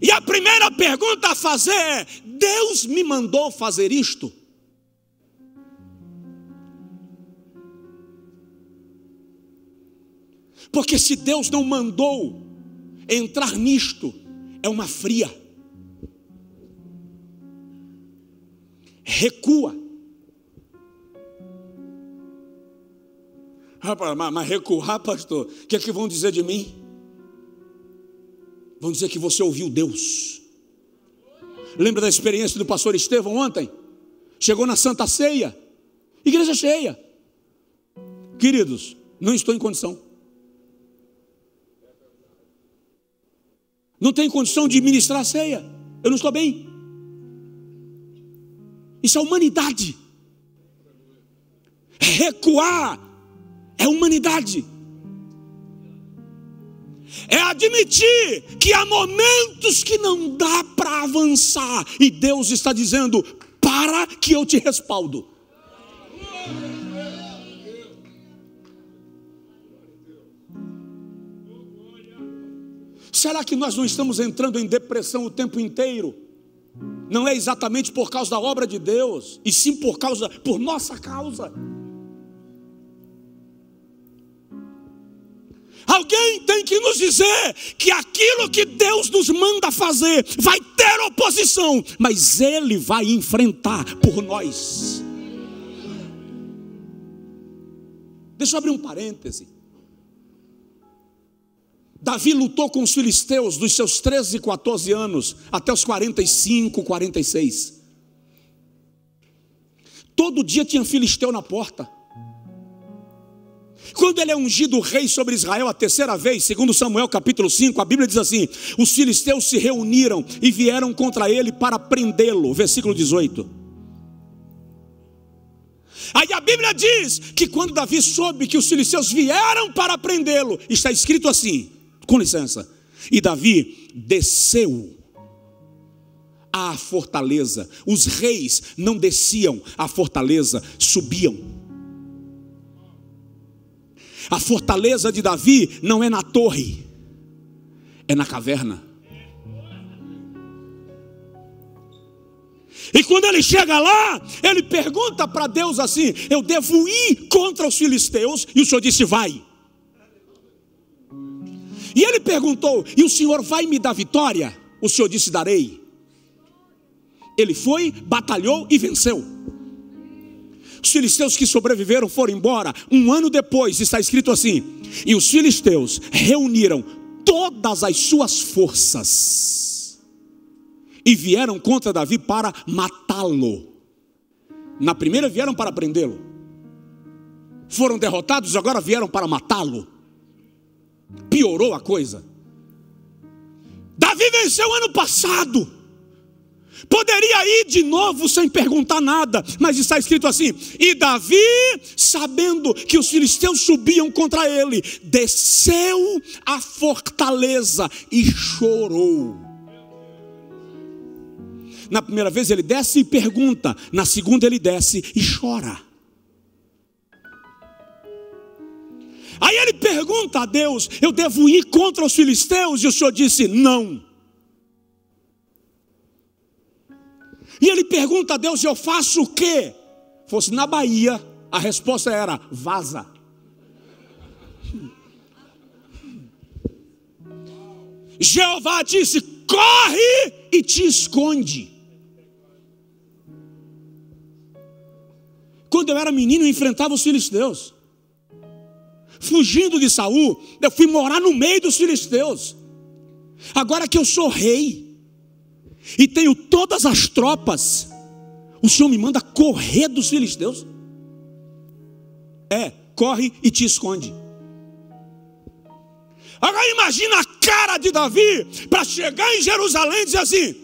E a primeira pergunta a fazer é: Deus me mandou fazer isto? Porque se Deus não mandou entrar nisto, é uma fria. Recua. Mas recuar, pastor, o que é que vão dizer de mim? Vão dizer que você ouviu Deus. Lembra da experiência do pastor Estevão ontem? Chegou na Santa Ceia, igreja cheia. Queridos, não estou em condição. Não tenho condição de ministrar a ceia. Eu não estou bem. Isso é humanidade. Recuar é humanidade. é admitir que há momentos que não dá para avançar, e Deus está dizendo: para que eu te respaldo. Será que nós não estamos entrando em depressão o tempo inteiro? Não é exatamente por causa da obra de Deus, e sim por nossa causa. Alguém tem que nos dizer que aquilo que Deus nos manda fazer vai ter oposição, mas Ele vai enfrentar por nós. Deixa eu abrir um parêntese. Davi lutou com os filisteus dos seus 13 e 14 anos até os 45, 46. Todo dia tinha filisteu na porta. Quando ele é ungido rei sobre Israel a terceira vez, segundo Samuel capítulo 5, a Bíblia diz assim: os filisteus se reuniram e vieram contra ele para prendê-lo, versículo 18. Aí a Bíblia diz que quando Davi soube que os filisteus vieram para prendê-lo, está escrito assim, com licença: e Davi desceu à fortaleza. Os reis não desciam à fortaleza, subiam. A fortaleza de Davi não é na torre, é na caverna. E quando ele chega lá, ele pergunta para Deus assim: eu devo ir contra os filisteus? E o Senhor disse: vai. E ele perguntou: e o Senhor vai me dar vitória? O Senhor disse: darei. Ele foi, batalhou e venceu. Os filisteus que sobreviveram foram embora. Um ano depois está escrito assim: e os filisteus reuniram todas as suas forças e vieram contra Davi para matá-lo. Na primeira vieram para prendê-lo, foram derrotados, agora vieram para matá-lo. Piorou a coisa. Davi venceu ano passado. Poderia ir de novo sem perguntar nada, mas está escrito assim: e Davi, sabendo que os filisteus subiam contra ele, desceu à fortaleza e chorou. Na primeira vez ele desce e pergunta, na segunda ele desce e chora. Aí ele pergunta a Deus: eu devo ir contra os filisteus? E o Senhor disse: não. E ele pergunta a Deus: eu faço o quê? Fosse na Bahia, a resposta era: vaza. Jeová disse: corre e te esconde. Quando eu era menino, eu enfrentava os filisteus. Fugindo de Saul, eu fui morar no meio dos filisteus. Agora que eu sou rei e tenho todas as tropas, o Senhor me manda correr dos filisteus? Corre e te esconde. Agora imagina a cara de Davi para chegar em Jerusalém e dizer assim: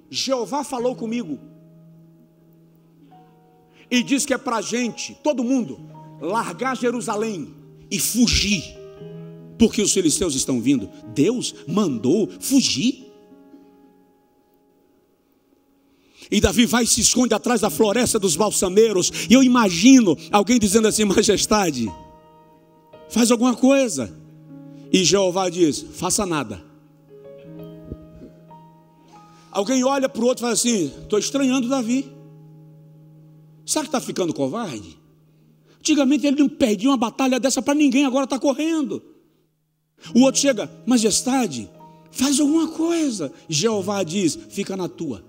Jeová falou comigo e diz que é para a gente, todo mundo, largar Jerusalém e fugir, porque os filisteus estão vindo. Deus mandou fugir. E Davi vai e se esconde atrás da floresta dos balsameiros. E eu imagino alguém dizendo assim: majestade, faz alguma coisa. E Jeová diz: faça nada. Alguém olha para o outro e fala assim: estou estranhando Davi. Será que está ficando covarde? Antigamente ele não perdia uma batalha dessa para ninguém, agora está correndo. O outro chega: majestade, faz alguma coisa. Jeová diz: fica na tua.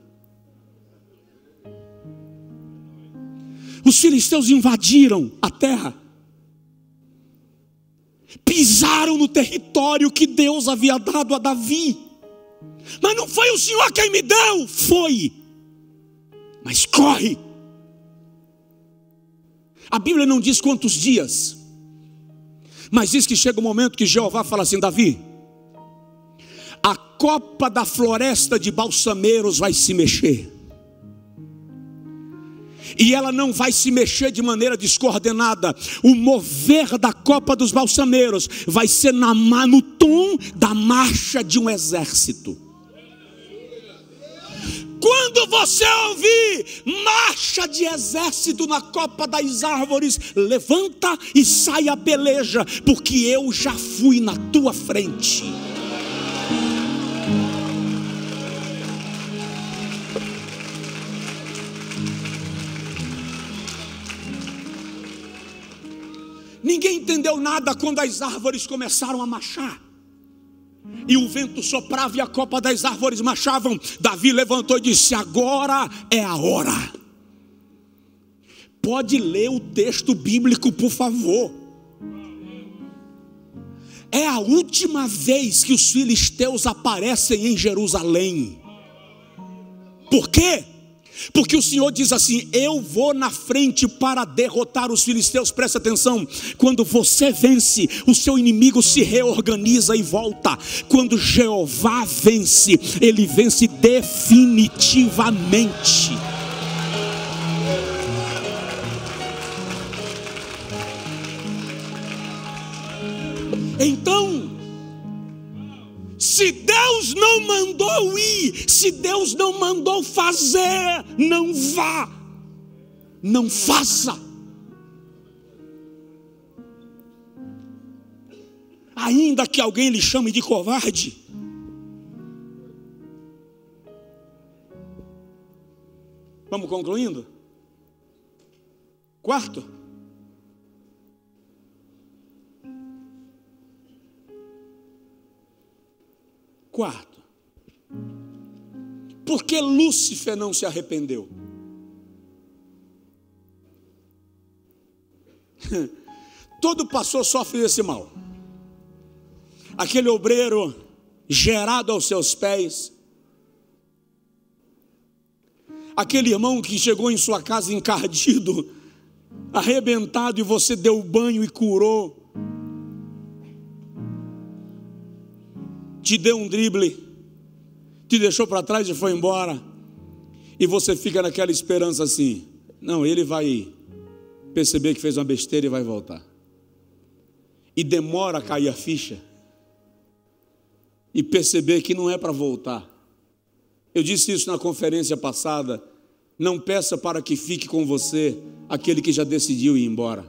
Os filisteus invadiram a terra, pisaram no território que Deus havia dado a Davi. Mas não foi o Senhor quem me deu, foi. Mas corre. A Bíblia não diz quantos dias, mas diz que chega um momento que Jeová fala assim: Davi, a copa da floresta de balsameiros vai se mexer. e ela não vai se mexer de maneira descoordenada. O mover da copa dos balsameiros vai ser no tom da marcha de um exército. Quando você ouvir marcha de exército na copa das árvores, levanta e sai a peleja, porque eu já fui na tua frente. Ninguém entendeu nada quando as árvores começaram a marchar. E o vento soprava e a copa das árvores marchavam. Davi levantou e disse: agora é a hora. Pode ler o texto bíblico, por favor. É a última vez que os filisteus aparecem em Jerusalém. Por quê? Porque o Senhor diz assim: eu vou na frente para derrotar os filisteus. Presta atenção, quando você vence, o seu inimigo se reorganiza e volta. Quando Jeová vence, ele vence definitivamente. Então, se Deus não mandou ir, se Deus não mandou fazer, não vá, não faça. Ainda que alguém lhe chame de covarde, vamos concluindo? Quarto, por que Lúcifer não se arrependeu? Todo pastor sofre desse mal. Aquele obreiro gerado aos seus pés, aquele irmão que chegou em sua casa encardido, arrebentado, e você deu banho e curou, te deu um drible, te deixou para trás e foi embora, e você fica naquela esperança assim: não, ele vai perceber que fez uma besteira e vai voltar, e demora a cair a ficha, e perceber que não é para voltar. Eu disse isso na conferência passada: não peça para que fique com você aquele que já decidiu ir embora,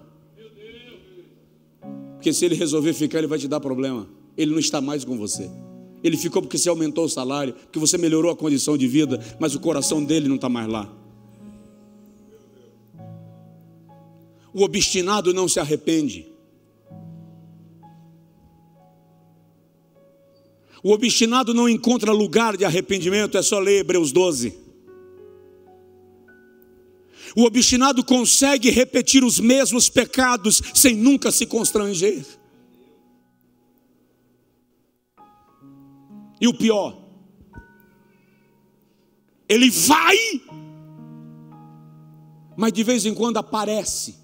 porque se ele resolver ficar, ele vai te dar problema. Ele não está mais com você. Ele ficou porque você aumentou o salário, porque você melhorou a condição de vida, mas o coração dele não está mais lá. O obstinado não se arrepende. O obstinado não encontra lugar de arrependimento. É só ler Hebreus 12. O obstinado consegue repetir os mesmos pecados sem nunca se constranger. E o pior, ele vai, mas de vez em quando aparece.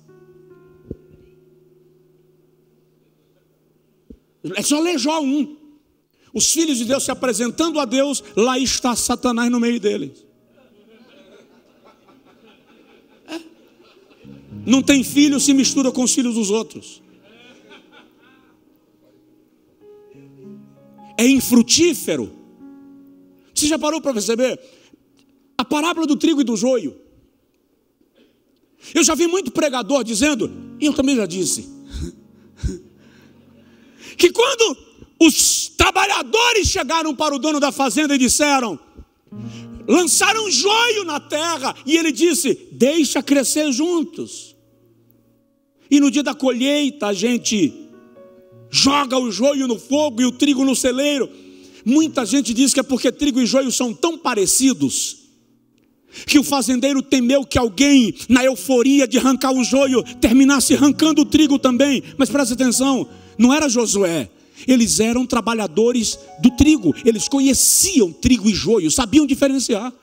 É só ler Jó 1. Os filhos de Deus se apresentando a Deus, lá está Satanás no meio deles. Não tem filho, se mistura com os filhos dos outros. É infrutífero. Você já parou para perceber a parábola do trigo e do joio? Eu já vi muito pregador dizendo, e eu também já disse, que quando os trabalhadores chegaram para o dono da fazenda e disseram, lançaram joio na terra, e ele disse: deixa crescer juntos. E no dia da colheita a gente joga o joio no fogo e o trigo no celeiro. Muita gente diz que é porque trigo e joio são tão parecidos que o fazendeiro temeu que alguém, na euforia de arrancar o joio, terminasse arrancando o trigo também. Mas presta atenção, não era Josué. Eles eram trabalhadores do trigo. Eles conheciam trigo e joio, sabiam diferenciar.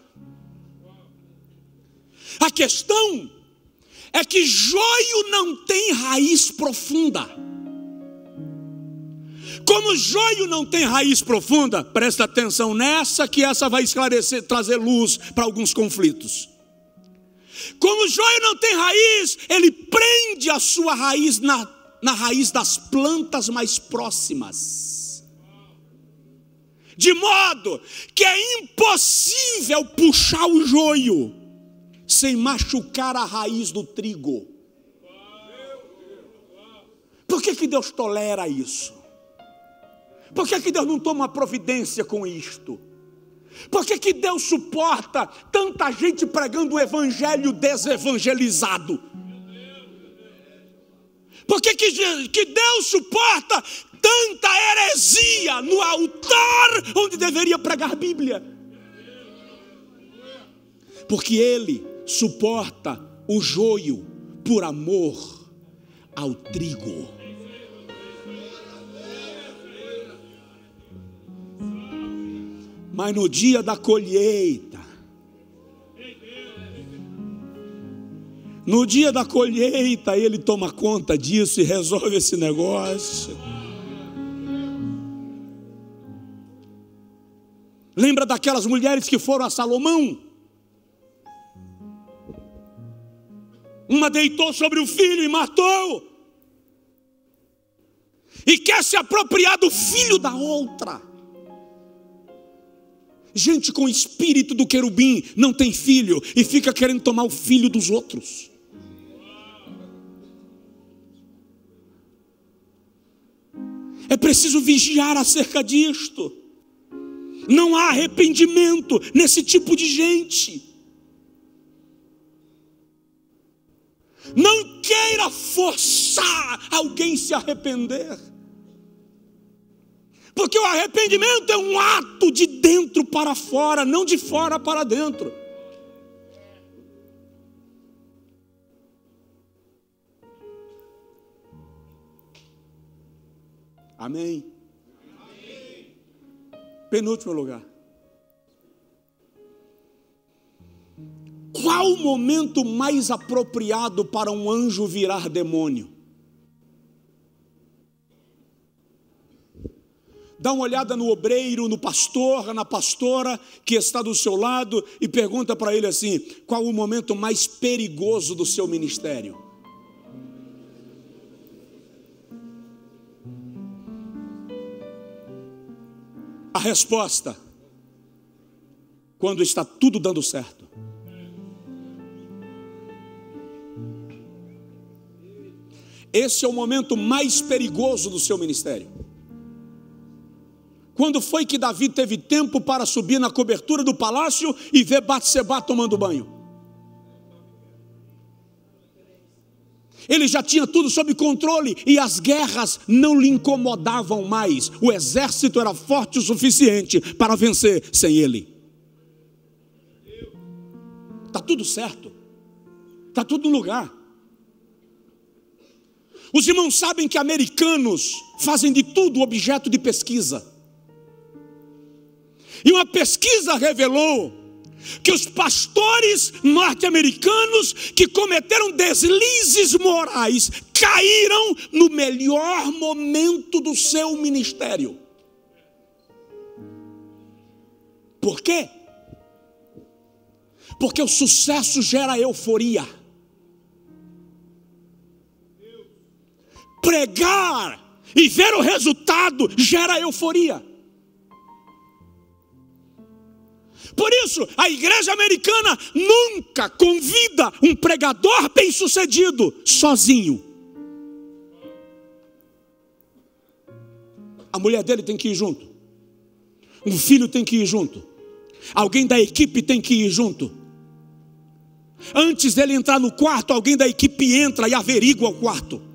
A questão é que joio não tem raiz profunda. Como joio não tem raiz profunda, presta atenção nessa, que essa vai esclarecer, trazer luz para alguns conflitos. Como o joio não tem raiz, ele prende a sua raiz na raiz das plantas mais próximas, de modo que é impossível puxar o joio sem machucar a raiz do trigo. Por que Deus tolera isso? Por que Deus não toma uma providência com isto? Por que Deus suporta tanta gente pregando o evangelho desevangelizado? Por que Deus suporta tanta heresia no altar onde deveria pregar Bíblia? Porque Ele suporta o joio por amor ao trigo. Mas no dia da colheita, ele toma conta disso e resolve esse negócio. Lembra daquelas mulheres que foram a Salomão? Uma deitou sobre o filho e matou, e quer se apropriar do filho da outra. Gente com espírito do querubim não tem filho e fica querendo tomar o filho dos outros. É preciso vigiar acerca disto. Não há arrependimento nesse tipo de gente. Não queira forçar alguém a se arrepender. Porque o arrependimento é um ato de dentro para fora, não de fora para dentro. Amém? Amém. Penúltimo lugar. Qual o momento mais apropriado para um anjo virar demônio? Dá uma olhada no obreiro, no pastor, na pastora que está do seu lado e pergunta para ele assim: qual o momento mais perigoso do seu ministério? A resposta: quando está tudo dando certo. Esse é o momento mais perigoso do seu ministério. Quando foi que Davi teve tempo para subir na cobertura do palácio e ver Batseba tomando banho? Ele já tinha tudo sob controle e as guerras não lhe incomodavam mais. O exército era forte o suficiente para vencer sem ele. Está tudo certo. Está tudo no lugar. Os irmãos sabem que americanos fazem de tudo objeto de pesquisa. E uma pesquisa revelou que os pastores norte-americanos que cometeram deslizes morais caíram no melhor momento do seu ministério. Por quê? Porque o sucesso gera euforia. Pregar e ver o resultado gera euforia. Por isso, a igreja americana nunca convida um pregador bem-sucedido sozinho. A mulher dele tem que ir junto. Um filho tem que ir junto. Alguém da equipe tem que ir junto. Antes dele entrar no quarto, alguém da equipe entra e averigua o quarto.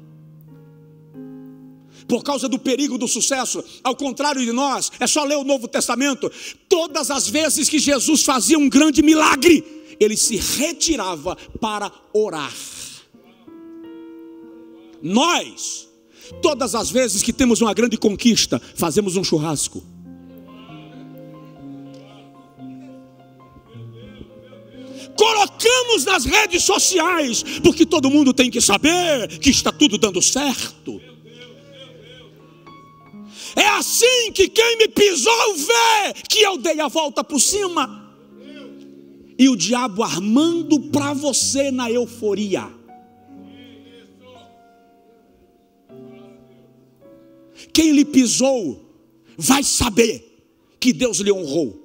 Por causa do perigo do sucesso, ao contrário de nós, é só ler o Novo Testamento. Todas as vezes que Jesus fazia um grande milagre, ele se retirava para orar. Nós, todas as vezes que temos uma grande conquista, fazemos um churrasco. Colocamos nas redes sociais, porque todo mundo tem que saber que está tudo dando certo. É assim que quem me pisou vê que eu dei a volta por cima. e o diabo armando para você na euforia. Quem lhe pisou vai saber que Deus lhe honrou.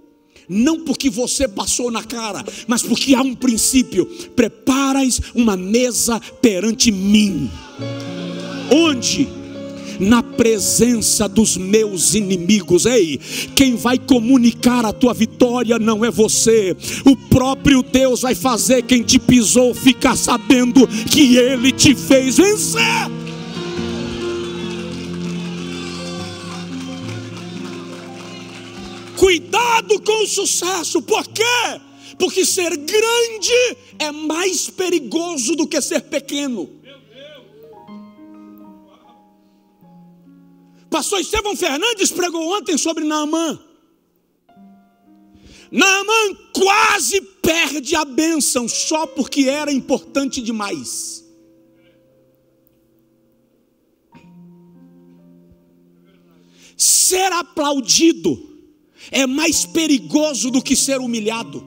Não porque você passou na cara, mas porque há um princípio: preparais uma mesa perante mim. Onde? Na presença dos meus inimigos. Ei, quem vai comunicar a tua vitória não é você. O próprio Deus vai fazer quem te pisou ficar sabendo que Ele te fez vencer. Cuidado com o sucesso. Por quê? Porque ser grande é mais perigoso do que ser pequeno. Pastor Estevão Fernandes pregou ontem sobre Naamã. Naamã quase perde a bênção só porque era importante demais. Ser aplaudido é mais perigoso do que ser humilhado.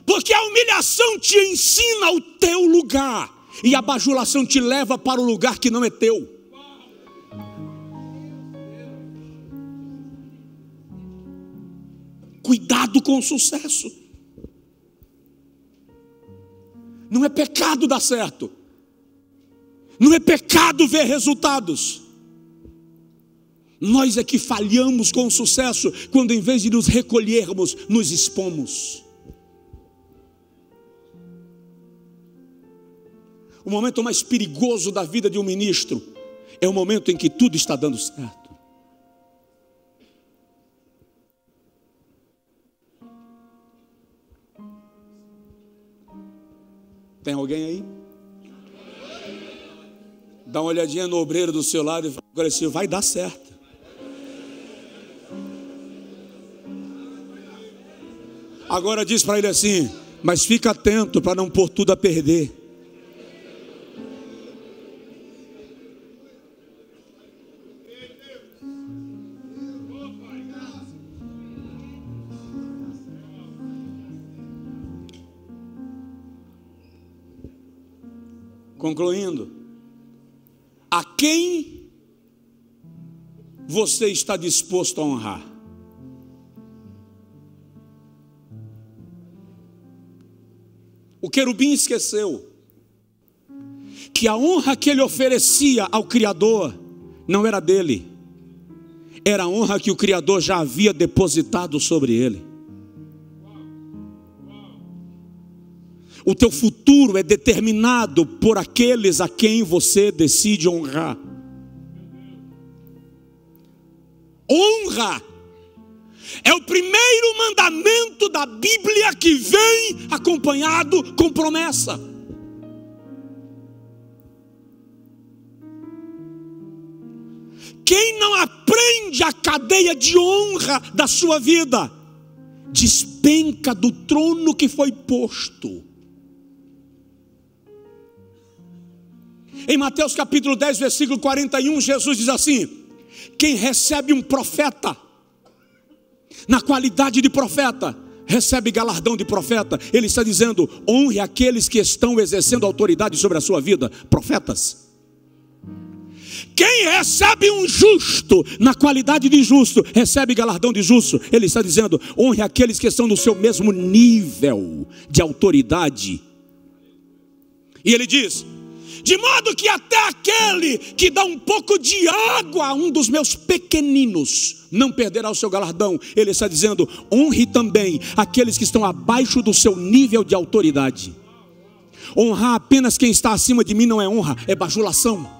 Porque a humilhação te ensina o teu lugar, e a bajulação te leva para o lugar que não é teu. Cuidado com o sucesso. Não é pecado dar certo. Não é pecado ver resultados. Nós é que falhamos com o sucesso quando, em vez de nos recolhermos, nos expomos. O momento mais perigoso da vida de um ministro é o momento em que tudo está dando certo. Tem alguém aí? Dá uma olhadinha no obreiro do seu lado e fala agora assim: vai dar certo. Agora diz para ele assim: mas fica atento para não pôr tudo a perder. Concluindo, a quem você está disposto a honrar? O querubim esqueceu que a honra que ele oferecia ao Criador não era dele, era a honra que o Criador já havia depositado sobre ele. O teu futuro é determinado por aqueles a quem você decide honrar. Honra é o primeiro mandamento da Bíblia que vem acompanhado com promessa. Quem não aprende a cadeia de honra da sua vida, despenca do trono que foi posto. Em Mateus capítulo 10, versículo 41, Jesus diz assim: quem recebe um profeta, na qualidade de profeta, recebe galardão de profeta. Ele está dizendo: honre aqueles que estão exercendo autoridade sobre a sua vida, profetas. Quem recebe um justo, na qualidade de justo, recebe galardão de justo. Ele está dizendo: honre aqueles que estão no seu mesmo nível de autoridade. E ele diz: de modo que até aquele que dá um pouco de água a um dos meus pequeninos não perderá o seu galardão. Ele está dizendo: honre também aqueles que estão abaixo do seu nível de autoridade. Honrar apenas quem está acima de mim não é honra, é bajulação.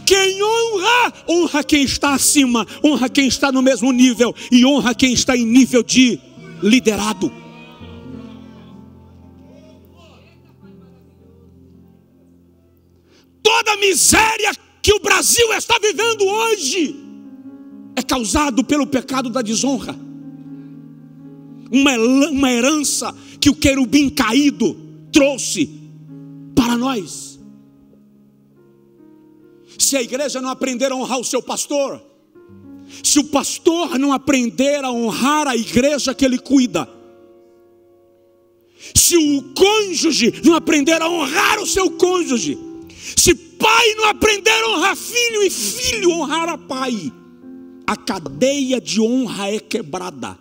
Quem honra, honra quem está acima, honra quem está no mesmo nível e honra quem está em nível de liderado. Toda a miséria que o Brasil está vivendo hoje é causado pelo pecado da desonra. Uma herança que o querubim caído trouxe para nós. Se a igreja não aprender a honrar o seu pastor, se o pastor não aprender a honrar a igreja que ele cuida, se o cônjuge não aprender a honrar o seu cônjuge, se pai não aprender a honrar filho e filho honrar a pai, a cadeia de honra é quebrada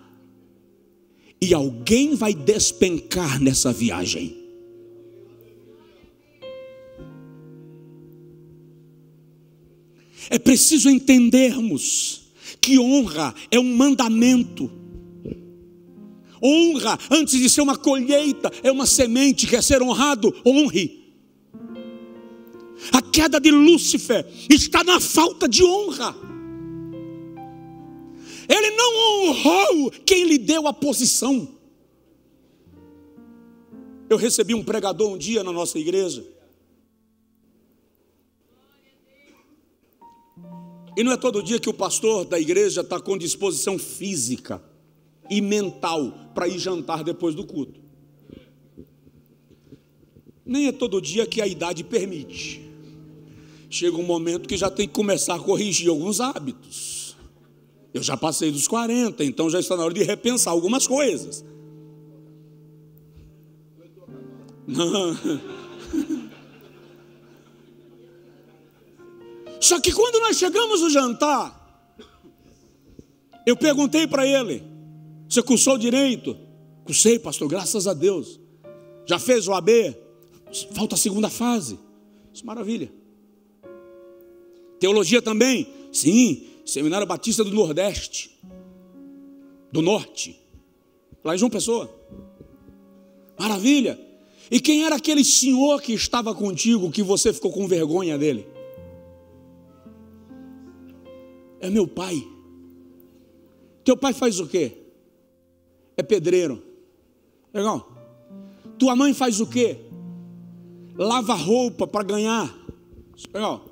e alguém vai despencar nessa viagem. É preciso entendermos que honra é um mandamento. Honra, antes de ser uma colheita, é uma semente. Quer ser honrado? Honre. A queda de Lúcifer está na falta de honra. Ele não honrou quem lhe deu a posição. Eu recebi um pregador um dia na nossa igreja. E não é todo dia que o pastor da igreja está com disposição física e mental para ir jantar depois do culto. Nem é todo dia que a idade permite. Chega um momento que já tem que começar a corrigir alguns hábitos. Eu já passei dos 40, então já está na hora de repensar algumas coisas. Não. Só que quando nós chegamos no jantar, eu perguntei para ele: você cursou direito? Cursei, pastor, graças a Deus. Já fez o AB? Falta a segunda fase. Isso, maravilha. Teologia também? Sim, Seminário Batista do Nordeste, do Norte, lá em João Pessoa. Maravilha. E quem era aquele senhor que estava contigo, que você ficou com vergonha dele? É meu pai. Teu pai faz o quê? É pedreiro. Legal. Tua mãe faz o quê? Lava roupa para ganhar. Legal.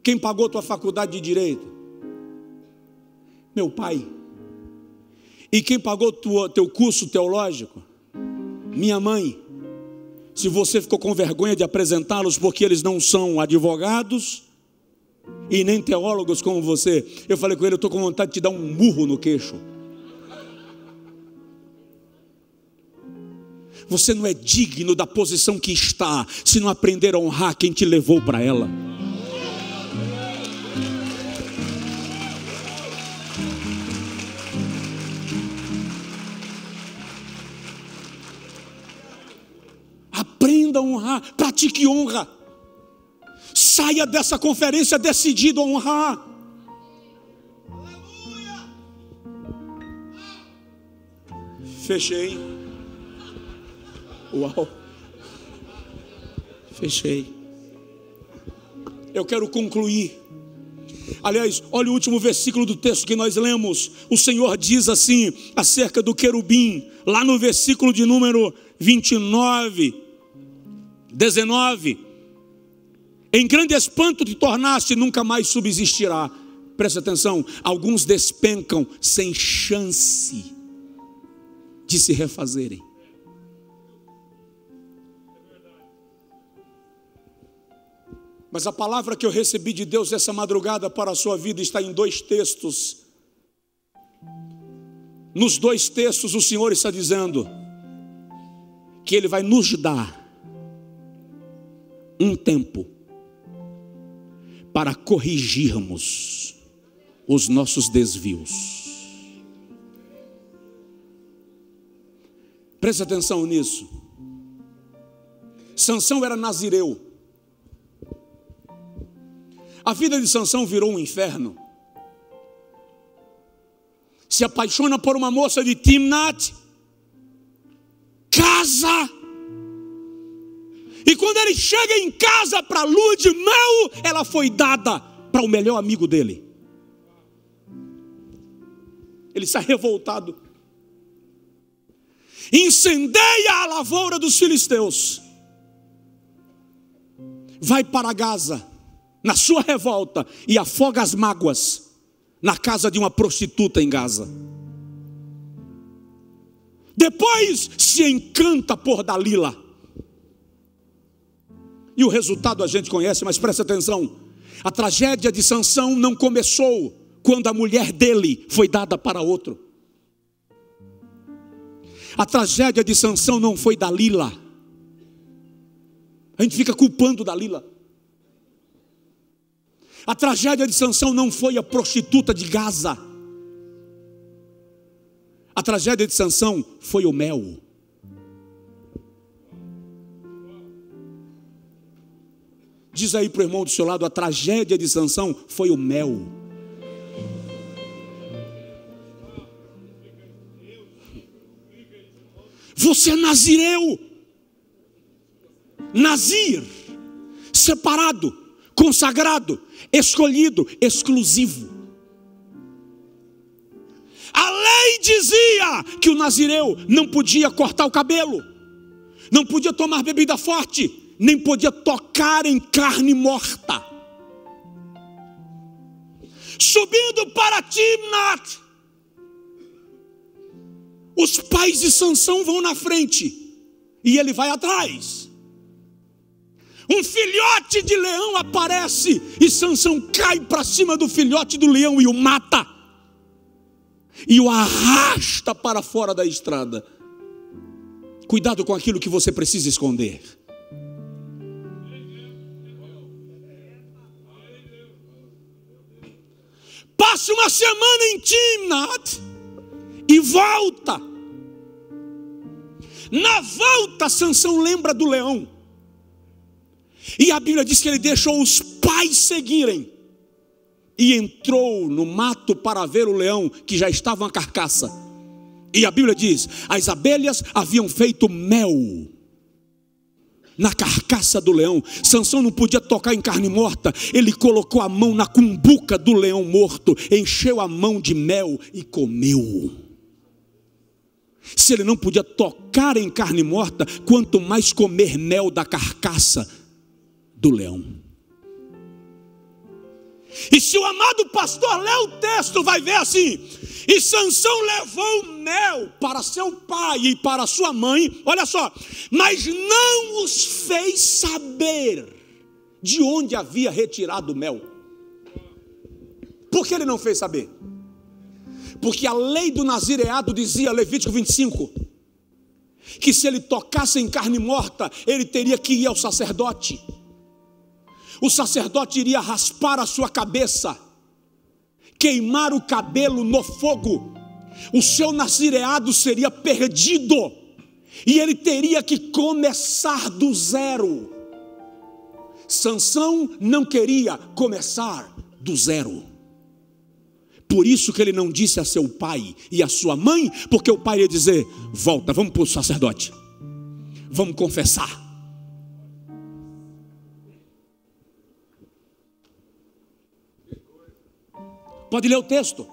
Quem pagou tua faculdade de direito? Meu pai. E quem pagou teu curso teológico? Minha mãe. Se você ficou com vergonha de apresentá-los porque eles não são advogados e nem teólogos como você, eu falei com ele: eu estou com vontade de te dar um murro no queixo. Você não é digno da posição que está, se não aprender a honrar quem te levou para ela. Aprenda a honrar, pratique honra. Saia dessa conferência decidido a honrar. Fechei. Uau. Fechei. Eu quero concluir. Aliás, olha o último versículo do texto que nós lemos. O Senhor diz assim acerca do querubim, lá no versículo de número 19. Em grande espanto te tornaste, nunca mais subsistirá. Presta atenção, alguns despencam sem chance de se refazerem. Mas a palavra que eu recebi de Deus essa madrugada para a sua vida está em 2 textos. Nos 2 textos o Senhor está dizendo que Ele vai nos dar um tempo para corrigirmos os nossos desvios. Preste atenção nisso. Sansão era nazireu. A vida de Sansão virou um inferno. Se apaixona por uma moça de Timnat, casa. E quando ele chega em casa para a lua de mel, ela foi dada para o melhor amigo dele. Ele está revoltado. Incendeia a lavoura dos filisteus. Vai para Gaza, na sua revolta, e afoga as mágoas na casa de uma prostituta em Gaza. Depois se encanta por Dalila. E o resultado a gente conhece, mas presta atenção. A tragédia de Sansão não começou quando a mulher dele foi dada para outro. A tragédia de Sansão não foi Dalila. A gente fica culpando Dalila. A tragédia de Sansão não foi a prostituta de Gaza. A tragédia de Sansão foi o mel. Diz aí para o irmão do seu lado: a tragédia de Sansão foi o mel. Você é nazireu. Nazir, separado, consagrado, escolhido, exclusivo. A lei dizia que o nazireu não podia cortar o cabelo, não podia tomar bebida forte, nem podia tocar em carne morta. Subindo para Timnat, os pais de Sansão vão na frente e ele vai atrás. Um filhote de leão aparece e Sansão cai para cima do filhote do leão e o mata. E o arrasta para fora da estrada. Cuidado com aquilo que você precisa esconder. Passa uma semana em Timnat e volta. Na volta, Sansão lembra do leão. E a Bíblia diz que ele deixou os pais seguirem e entrou no mato para ver o leão, que já estava uma carcaça. E a Bíblia diz: as abelhas haviam feito mel na carcaça do leão. Sansão não podia tocar em carne morta. Ele colocou a mão na cumbuca do leão morto, encheu a mão de mel e comeu. Se ele não podia tocar em carne morta, quanto mais comer mel da carcaça do leão. E se o amado pastor ler o texto, vai ver assim: e Sansão levou mel para seu pai e para sua mãe, olha só, mas não os fez saber de onde havia retirado o mel. Por que ele não fez saber? Porque a lei do nazireado dizia, Levítico 25, que se ele tocasse em carne morta, ele teria que ir ao sacerdote. O sacerdote iria raspar a sua cabeça, queimar o cabelo no fogo. O seu nazireado seria perdido e ele teria que começar do zero. Sansão não queria começar do zero. Por isso que ele não disse a seu pai e a sua mãe, porque o pai ia dizer: volta, vamos para o sacerdote, vamos confessar. Pode ler o texto.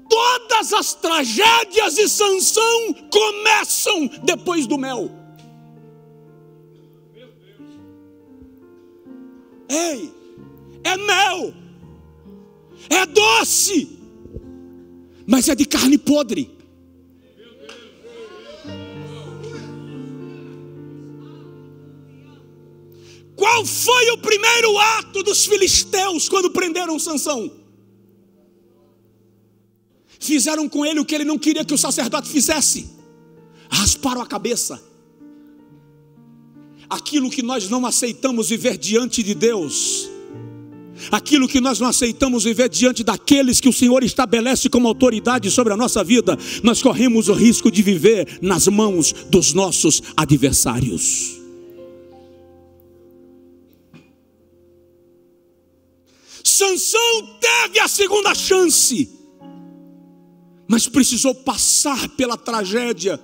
Todas as tragédias de Sansão começam depois do mel. Ei, é mel, é doce, mas é de carne podre. Qual foi o primeiro ato dos filisteus quando prenderam Sansão? Fizeram com ele o que ele não queria que o sacerdote fizesse: rasparam a cabeça. Aquilo que nós não aceitamos viver diante de Deus, aquilo que nós não aceitamos viver diante daqueles que o Senhor estabelece como autoridade sobre a nossa vida, nós corremos o risco de viver nas mãos dos nossos adversários. Sansão teve a segunda chance, mas precisou passar pela tragédia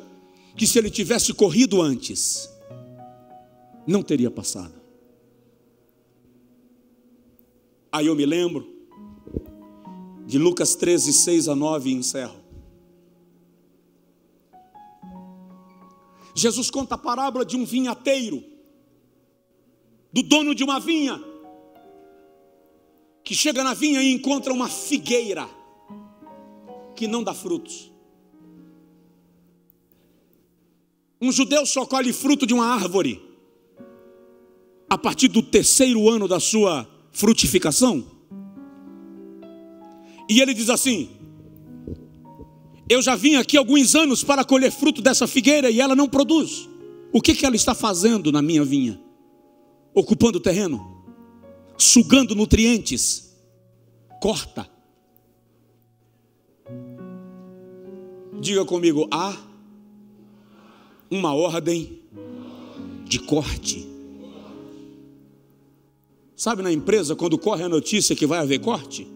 que, se ele tivesse corrido antes, não teria passado. Aí eu me lembro de Lucas 13, 6 a 9 e encerro. Jesus conta a parábola de um vinhateiro, do dono de uma vinha, que chega na vinha e encontra uma figueira que não dá frutos. Um judeu só colhe fruto de uma árvore a partir do terceiro ano da sua frutificação. E ele diz assim: eu já vim aqui há alguns anos para colher fruto dessa figueira e ela não produz. O que ela está fazendo na minha vinha? Ocupando terreno, sugando nutrientes. Corta. Diga comigo: há uma ordem de corte. Sabe, na empresa, quando corre a notícia que vai haver corte,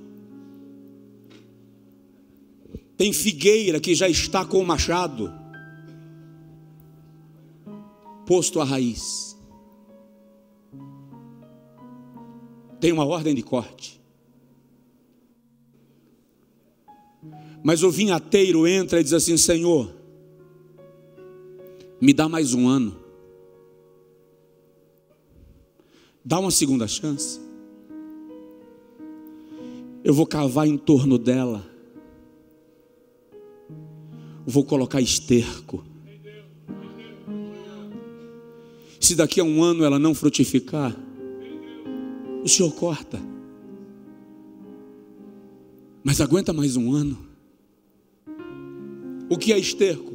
tem figueira que já está com o machado posto à raiz. Tem uma ordem de corte. Mas o vinhateiro entra e diz assim: Senhor, me dá mais um ano. Dá uma segunda chance. Eu vou cavar em torno dela. Vou colocar esterco. Se daqui a um ano ela não frutificar, o Senhor corta. Mas aguenta mais um ano. O que é esterco?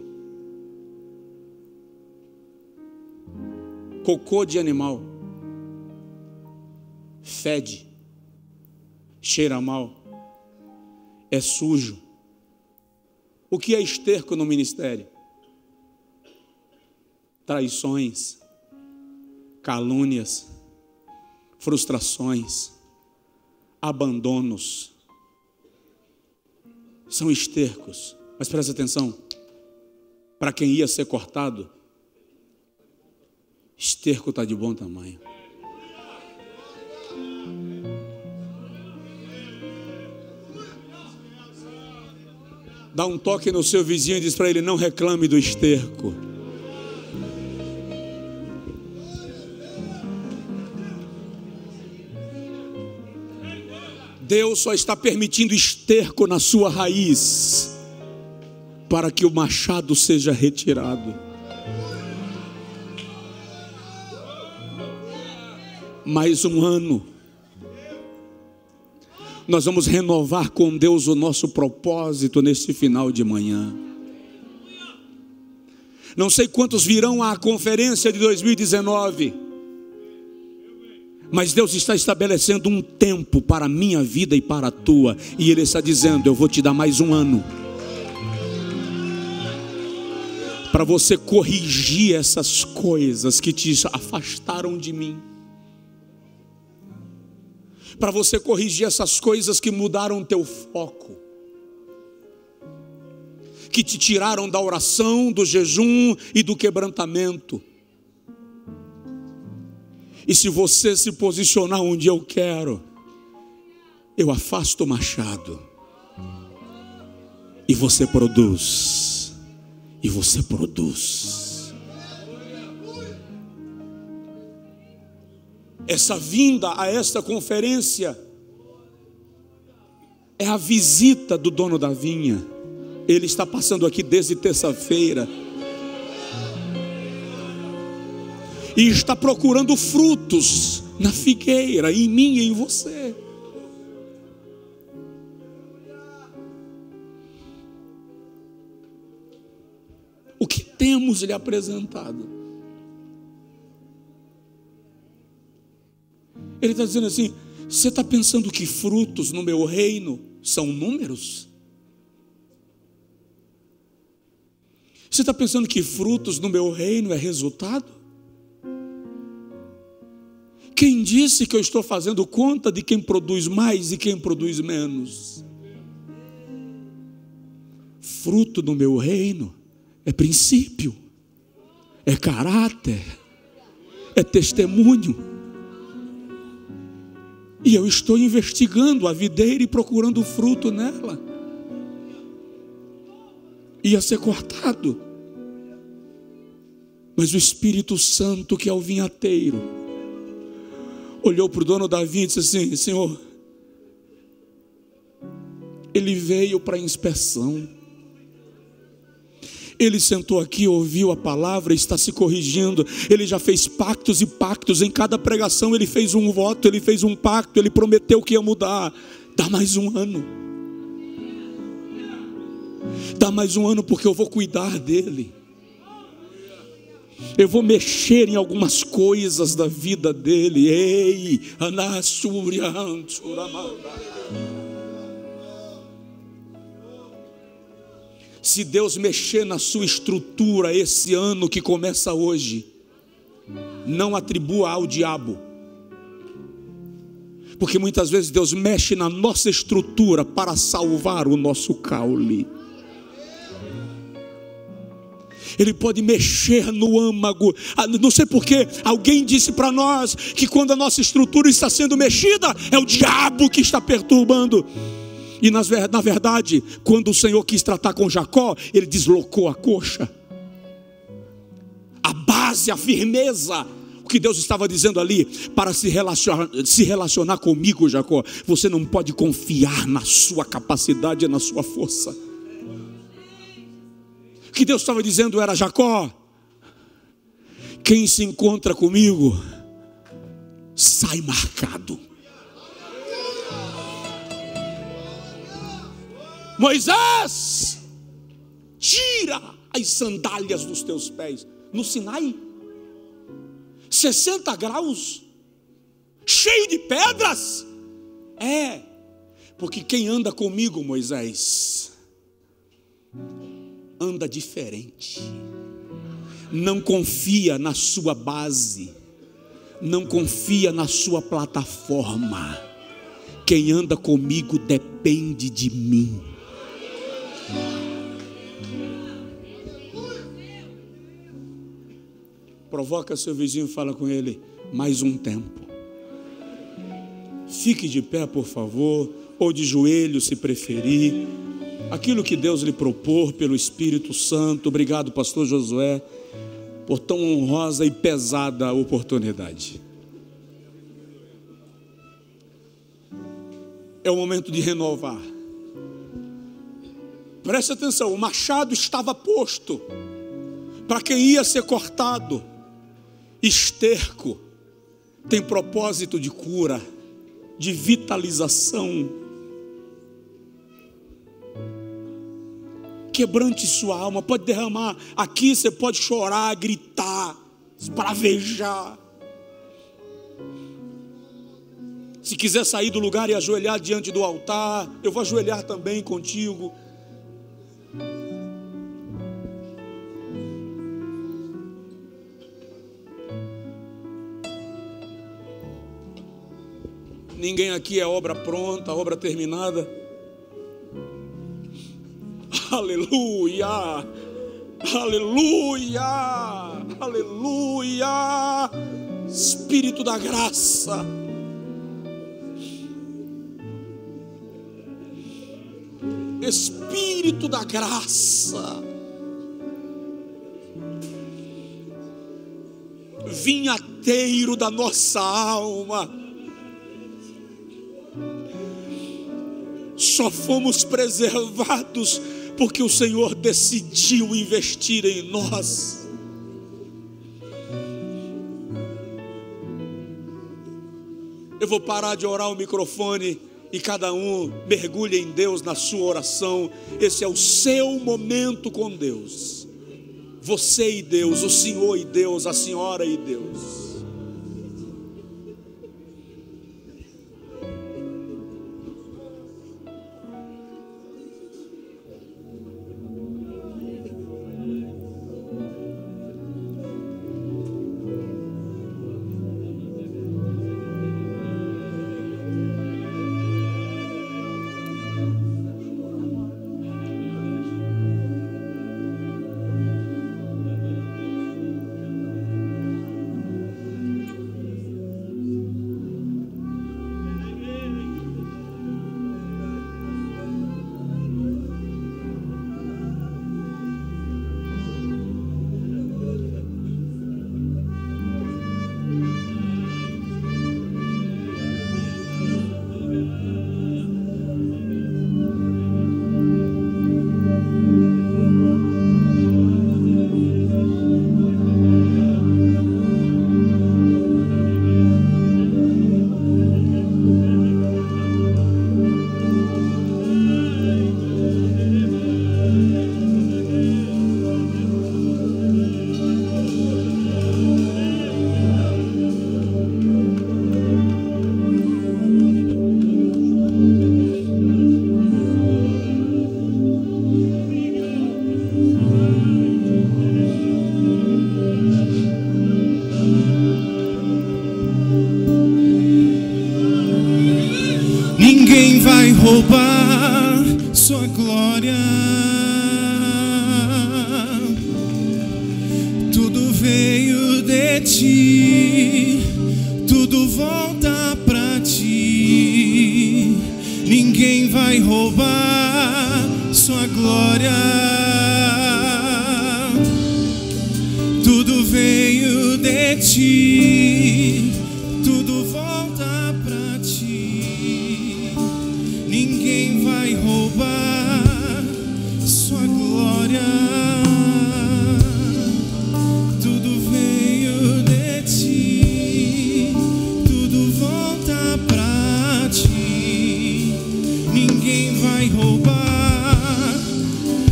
Cocô de animal. Fede. Cheira mal. É sujo. O que é esterco no ministério? Traições, calúnias, frustrações, abandonos. São estercos. Mas presta atenção, para quem ia ser cortado, esterco está de bom tamanho. Dá um toque no seu vizinho e diz para ele: não reclame do esterco. Deus só está permitindo esterco na sua raiz para que o machado seja retirado. Mais um ano. Nós vamos renovar com Deus o nosso propósito neste final de manhã. Não sei quantos virão à conferência de 2019, mas Deus está estabelecendo um tempo para a minha vida e para a tua, e Ele está dizendo: eu vou te dar mais um ano, para você corrigir essas coisas que te afastaram de mim, para você corrigir essas coisas que mudaram teu foco, que te tiraram da oração, do jejum e do quebrantamento. E se você se posicionar onde eu quero, eu afasto o machado, e você produz, e você produz. Essa vinda a esta conferência é a visita do dono da vinha. Ele está passando aqui desde terça-feira e está procurando frutos na figueira, em mim e em você. O que temos lhe apresentado? Ele está dizendo assim: você está pensando que frutos no meu reino são números? Você está pensando que frutos no meu reino é resultado? Quem disse que eu estou fazendo conta de quem produz mais e quem produz menos? Fruto no meu reino é princípio, é caráter, é testemunho. E eu estou investigando a videira e procurando fruto nela. Ia ser cortado, mas o Espírito Santo, que é o vinhateiro, olhou para o dono da vinha e disse assim: Senhor, ele veio para inspeção, Ele sentou aqui, ouviu a palavra, está se corrigindo. Ele já fez pactos e pactos. Em cada pregação ele fez um voto, ele fez um pacto, ele prometeu que ia mudar. Dá mais um ano. Dá mais um ano, porque eu vou cuidar dele. Eu vou mexer em algumas coisas da vida dele. Ei, se Deus mexer na sua estrutura esse ano que começa hoje, não atribua ao diabo, porque muitas vezes Deus mexe na nossa estrutura para salvar o nosso caule. Ele pode mexer no âmago. Não sei porquê, alguém disse para nós que quando a nossa estrutura está sendo mexida, é o diabo que está perturbando. E na verdade, quando o Senhor quis tratar com Jacó, ele deslocou a coxa, a base, a firmeza. O que Deus estava dizendo ali: para se relacionar comigo, Jacó, você não pode confiar na sua capacidade e na sua força. O que Deus estava dizendo era: Jacó, quem se encontra comigo sai marcado. Moisés, tira as sandálias dos teus pés. No Sinai, 60 graus, cheio de pedras. Porque quem anda comigo, Moisés, anda diferente. Não confia na sua base, não confia na sua plataforma. Quem anda comigo depende de mim. Provoca seu vizinho e fala com ele: mais um tempo. Fique de pé, por favor, ou de joelho, se preferir. Aquilo que Deus lhe propor pelo Espírito Santo. Obrigado, pastor Josué, por tão honrosa e pesada oportunidade. É o momento de renovar. Preste atenção, o machado estava posto para quem ia ser cortado. Esterco tem propósito de cura, de vitalização. Quebrante sua alma, pode derramar. Aqui você pode chorar, gritar, esbravejar. Se quiser sair do lugar e ajoelhar diante do altar, eu vou ajoelhar também contigo. Ninguém aqui é obra pronta, obra terminada. Aleluia, aleluia, aleluia. Espírito da graça, Espírito da graça, vinhateiro da nossa alma. Só fomos preservados porque o Senhor decidiu investir em nós. Eu vou parar de orar o microfone e cada um mergulhe em Deus na sua oração. Esse é o seu momento com Deus. Você e Deus, o Senhor e Deus, a senhora e Deus. roubar sua glória. Tudo veio de ti, tudo volta pra ti. Ninguém vai roubar sua glória. Tudo veio de ti, tudo volta pra ti. Ninguém vai roubar sua glória. Tudo veio de ti, tudo volta pra ti. Ninguém vai roubar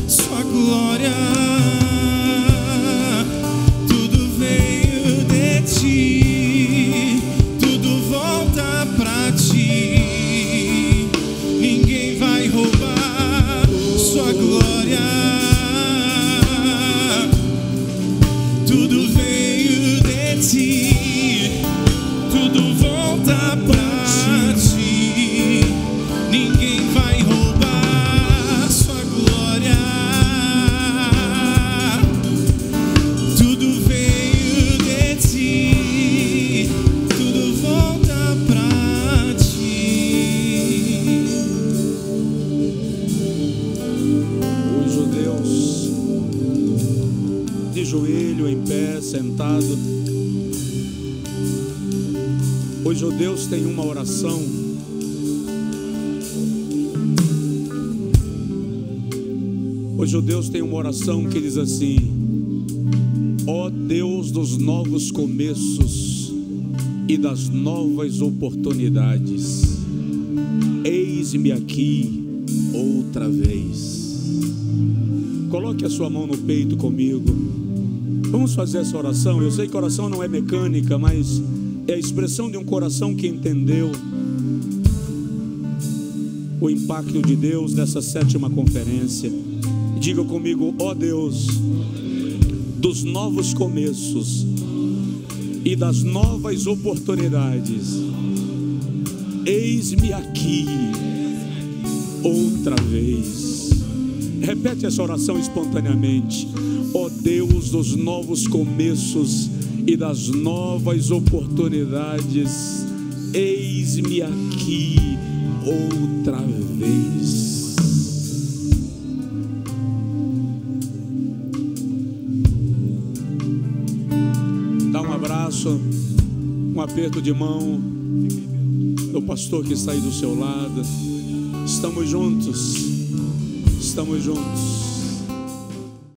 sua glória. Tudo veio de ti, tudo volta pra ti. Ninguém vai roubar sua glória. Tudo veio de ti, tudo volta pra ti. Ninguém vai roubar sua glória. Tudo veio de ti, tudo volta pra ti. Os judeus de joelho, em pé, sentado. Os judeus têm uma oração. Os judeus têm uma oração que diz assim: ó Deus dos novos começos e das novas oportunidades, eis-me aqui outra vez. Coloque a sua mão no peito comigo. Vamos fazer essa oração. Eu sei que a oração não é mecânica, mas é a expressão de um coração que entendeu o impacto de Deus nessa 7ª conferência. Diga comigo: ó Deus dos novos começos e das novas oportunidades, eis-me aqui outra vez. Repete essa oração espontaneamente: ó Deus dos novos começos e das novas oportunidades, eis-me aqui outra vez. Dá um abraço, um aperto de mão do pastor que está aí do seu lado. Estamos juntos, estamos juntos.